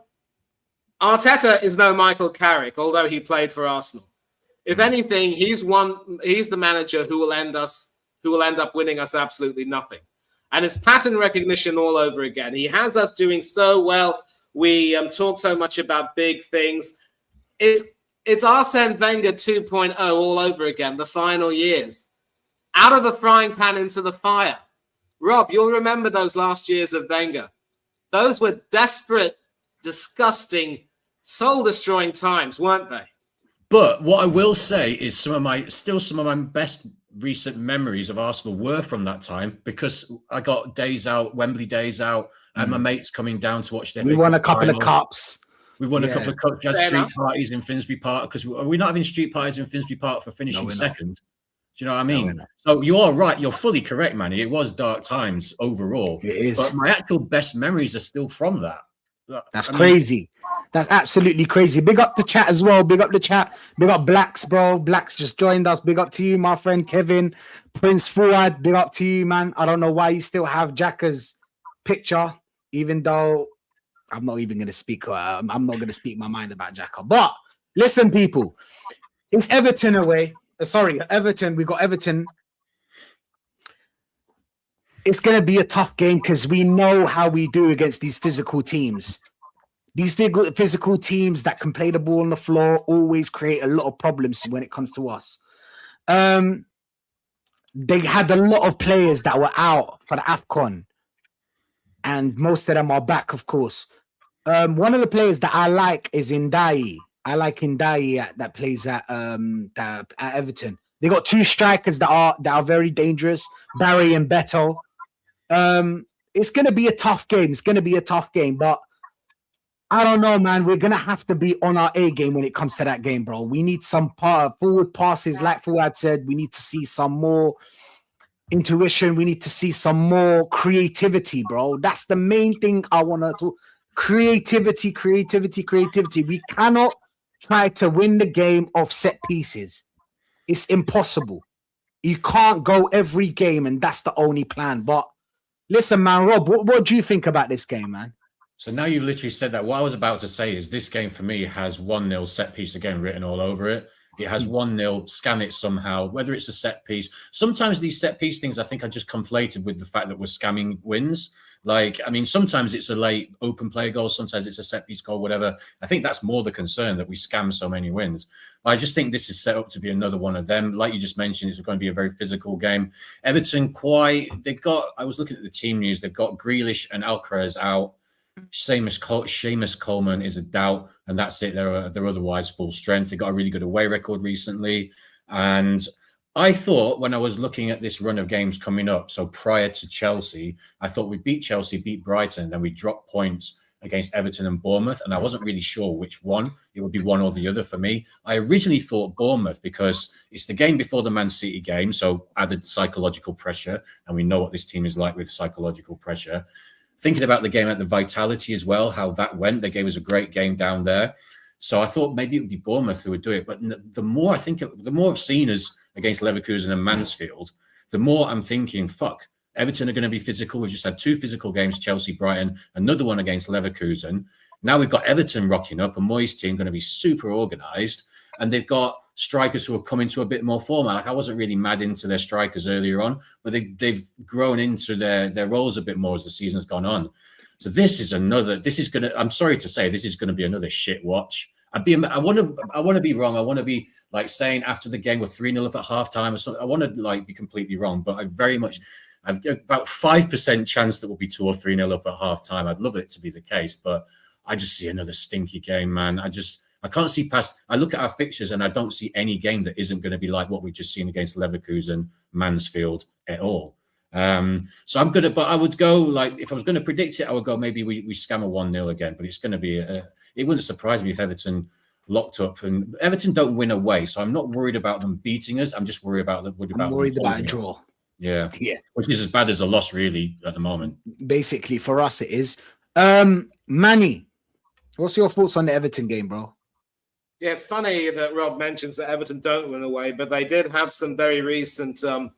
Arteta is no Michael Carrick, although he played for Arsenal. If anything, he's the manager who will end up winning us absolutely nothing. And it's pattern recognition all over again. He has us doing so well. We talk so much about big things. It's Arsene Wenger 2.0 all over again, the final years. Out of the frying pan into the fire. Rob, you'll remember those last years of Wenger. Those were desperate, disgusting, soul-destroying times, weren't they? But what I will say is some of my best recent memories of Arsenal were from that time, because I got days out, Wembley days out, and my mates coming down to watch the We won a couple of cups. We won a couple of cups. We had street parties in Finsbury Park, because we're not having street parties in Finsbury Park for finishing second. Do you know what I mean? So you are right. You're fully correct, Manny. It was dark times overall. It is. But my actual best memories are still from that. That's crazy. That's absolutely crazy. Big up the chat as well. Big up the chat. Big up Blacks, bro. Blacks just joined us. Big up to you, my friend Kevin. Prince Fuad, big up to you, man. I don't know why you still have Jacka's picture, even though I'm not even going to speak. I'm not going to speak my mind about Jacka. But listen, people, it's Everton away. Everton. We got Everton. It's going to be a tough game because we know how we do against these physical teams. These physical teams that can play the ball on the floor always create a lot of problems when it comes to us. They had a lot of players that were out for the AFCON, and most of them are back, of course. One of the players that I like is Ndai. I like Ndai that plays at Everton. They got two strikers that are very dangerous, Barry and Beto. It's gonna be a tough game. It's gonna be a tough game, but I don't know, man. We're gonna have to be on our A game when it comes to that game, bro. We need some forward passes, like Fuad said. We need to see some more intuition. We need to see some more creativity, bro. That's the main thing I want to do. Creativity. We cannot try to win the game of set pieces. It's impossible. You can't go every game, and that's the only plan. But listen, man, Rob, what do you think about this game, man? So now you've literally said that. What I was about to say is this game for me has 1-0 set piece again written all over it. It has 1-0, scam it somehow, whether it's a set piece. Sometimes these set piece things I think are just conflated with the fact that we're scamming wins. Like, I mean, sometimes it's a late open play goal, sometimes it's a set piece goal, whatever. I think that's more the concern, that we scam so many wins. But I just think this is set up to be another one of them. Like you just mentioned, it's going to be a very physical game. Everton I was looking at the team news, they've got Grealish and Alcaraz out. Seamus Coleman is a doubt, and that's it. They're otherwise full strength. They got a really good away record recently, and I thought when I was looking at this run of games coming up, so prior to Chelsea, I thought we'd beat Chelsea, beat Brighton, and then we drop points against Everton and Bournemouth, and I wasn't really sure which one. It would be one or the other for me. I originally thought Bournemouth because it's the game before the Man City game, so added psychological pressure, and we know what this team is like with psychological pressure. Thinking about the game at the Vitality as well, how that went. They gave us a great game down there. So I thought maybe it would be Bournemouth who would do it. But the more I've seen us against Leverkusen and Mansfield, the more I'm thinking, fuck, Everton are going to be physical. We've just had 2 physical games, Chelsea, Brighton, another one against Leverkusen. Now we've got Everton rocking up, and Moyes' team going to be super organised. And they've got strikers who are coming to a bit more form. Like I wasn't really mad into their strikers earlier on, but they've grown into their roles a bit more as the season's gone on. So I'm sorry to say, this is going to be another shit watch. I want to be wrong. I want to be like saying after the game we're 3-0 up at halftime or something. I want to like be completely wrong, but I've about 5% chance that we'll be 2 or 3-0 up at halftime. I'd love it to be the case, but I just see another stinky game, man. I can't see past. I look at our fixtures and I don't see any game that isn't going to be like what we've just seen against Leverkusen, Mansfield at all. So I'm gonna, but I would go like if I was going to predict it, I would go maybe we scam a 1-0 again. But it's going to be it wouldn't surprise me if Everton locked up, and Everton don't win away, so I'm not worried about them beating us. I'm just worried about a draw. Yeah, which is as bad as a loss really at the moment. Basically, for us it is. Manny, what's your thoughts on the Everton game, bro? Yeah, it's funny that Rob mentions that Everton don't win away, but they did have some very recent, some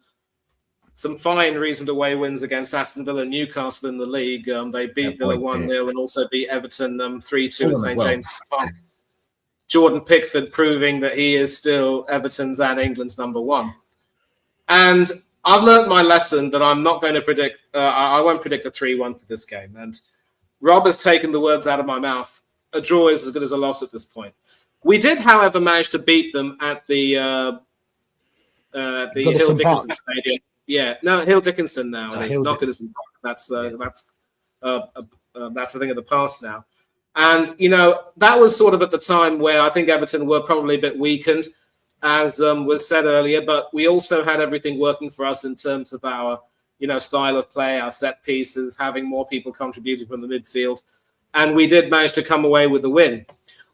fine recent away wins against Aston Villa and Newcastle in the league. They beat Villa 1-0 and also beat Everton 3-2 at St James's Park. Jordan Pickford proving that he is still Everton's and England's number 1. And I've learned my lesson that I'm not going to predict. I won't predict a 3-1 for this game. And Rob has taken the words out of my mouth. A draw is as good as a loss at this point. We did, however, manage to beat them at the Hill Dickinson Stadium. Yeah, no, Hill Dickinson now. It's not Goodison Park. That's a thing of the past now. And that was sort of at the time where I think Everton were probably a bit weakened, as was said earlier. But we also had everything working for us in terms of our style of play, our set pieces, having more people contributing from the midfield, and we did manage to come away with the win.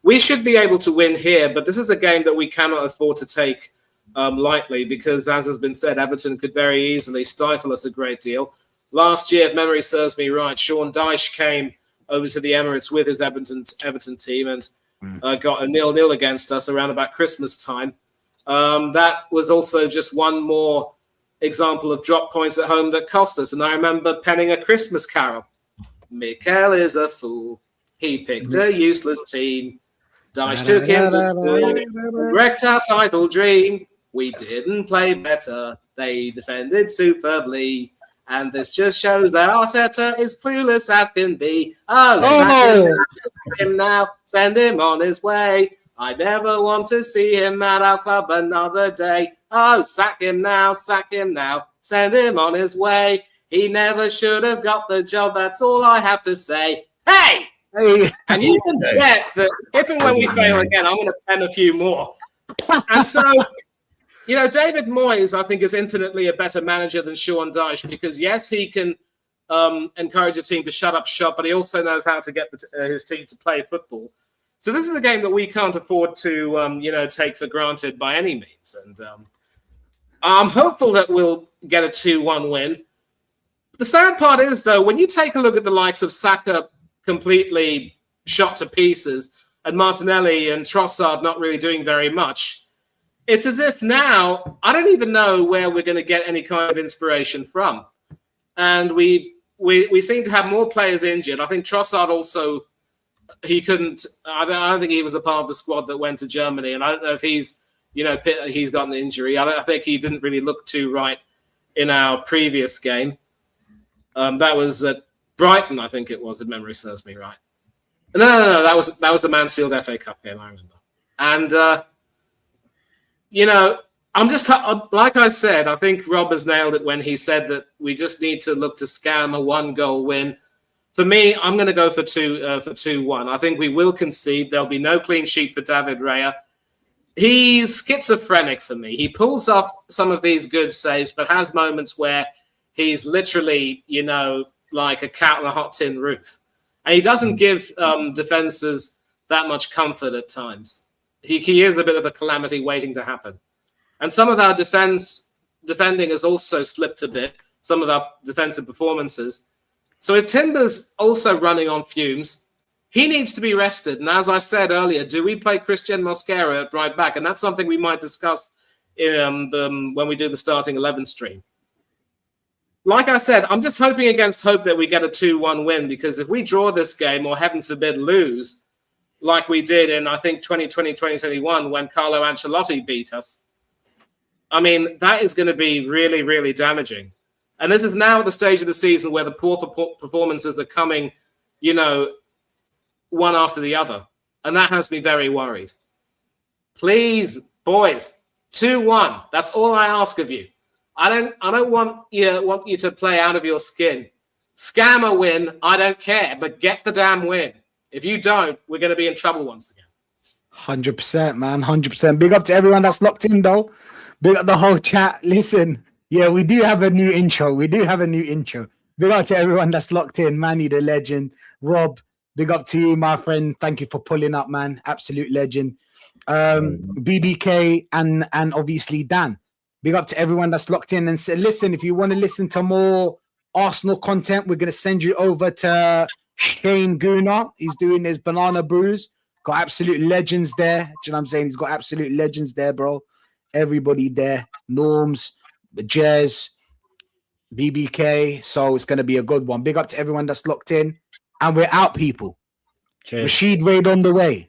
We should be able to win here, but this is a game that we cannot afford to take lightly because, as has been said, Everton could very easily stifle us a great deal. Last year, if memory serves me right, Sean Dyche came over to the Emirates with his Everton team and got a 0-0 against us around about Christmas time. That was also just one more example of drop points at home that cost us. And I remember penning a Christmas carol. Mikel is a fool. He picked a useless team. Dyche took him to school, wrecked our title dream. We didn't play better. They defended superbly. And this just shows that Arteta is clueless as can be. Sack him now. Send him on his way. I never want to see him at our club another day. Sack him now. Send him on his way. He never should have got the job. That's all I have to say. Hey! And you can bet that if and when we fail again, I'm going to pen a few more. And so David Moyes, I think, is infinitely a better manager than Sean Dyche because, yes, he can encourage a team to shut up shop, but he also knows how to get his team to play football. So this is a game that we can't afford to, take for granted by any means. And I'm hopeful that we'll get a 2-1 win. The sad part is, though, when you take a look at the likes of Saka completely shot to pieces and Martinelli and Trossard not really doing very much, it's as if now I don't even know where we're going to get any kind of inspiration from. And we seem to have more players injured. I think Trossard also, he couldn't, I don't think he was a part of the squad that went to Germany. And I don't know if he's got an injury. I think he didn't really look too right in our previous game. That was at Brighton, I think it was, if memory serves me right. No, that was the Mansfield FA Cup game, I remember. And, I'm just, like I said, I think Rob has nailed it when he said that we just need to look to scam a 1-goal win. For me, I'm going to go for 2-1. I think we will concede. There'll be no clean sheet for David Raya. He's schizophrenic for me. He pulls off some of these good saves, but has moments where he's literally, like a cat on a hot tin roof. And he doesn't give defenses that much comfort at times. He is a bit of a calamity waiting to happen. And some of our defending has also slipped a bit, some of our defensive performances. So if Timber's also running on fumes, he needs to be rested. And as I said earlier, do we play Christian Mosquera at right back? And that's something we might discuss when we do the starting 11 stream. Like I said, I'm just hoping against hope that we get a 2-1 win, because if we draw this game, or heaven forbid lose, like we did in, I think, 2020, 2021, when Carlo Ancelotti beat us, I mean, that is going to be really, really damaging. And this is now at the stage of the season where the poor performances are coming, one after the other. And that has me very worried. Please, boys, 2-1. That's all I ask of you. I don't want you to play out of your skin. Scam a win, I don't care, but get the damn win. If you don't, we're going to be in trouble once again. 100%, man. 100%. Big up to everyone that's locked in, though. Big up the whole chat. Listen, yeah, we do have a new intro. Big up to everyone that's locked in. Manny, the legend. Rob, big up to you, my friend. Thank you for pulling up, man. Absolute legend. BBK and obviously Dan. Big up to everyone that's locked in. And said, listen, if you want to listen to more Arsenal content, we're going to send you over to Shane Gooner. He's doing his Banana Brews. Got absolute legends there. Do you know what I'm saying? He's got absolute legends there, bro. Everybody there. Norms, Jez, BBK. So it's going to be a good one. Big up to everyone that's locked in. And we're out, people. Cheers. Rashid Raid on the way.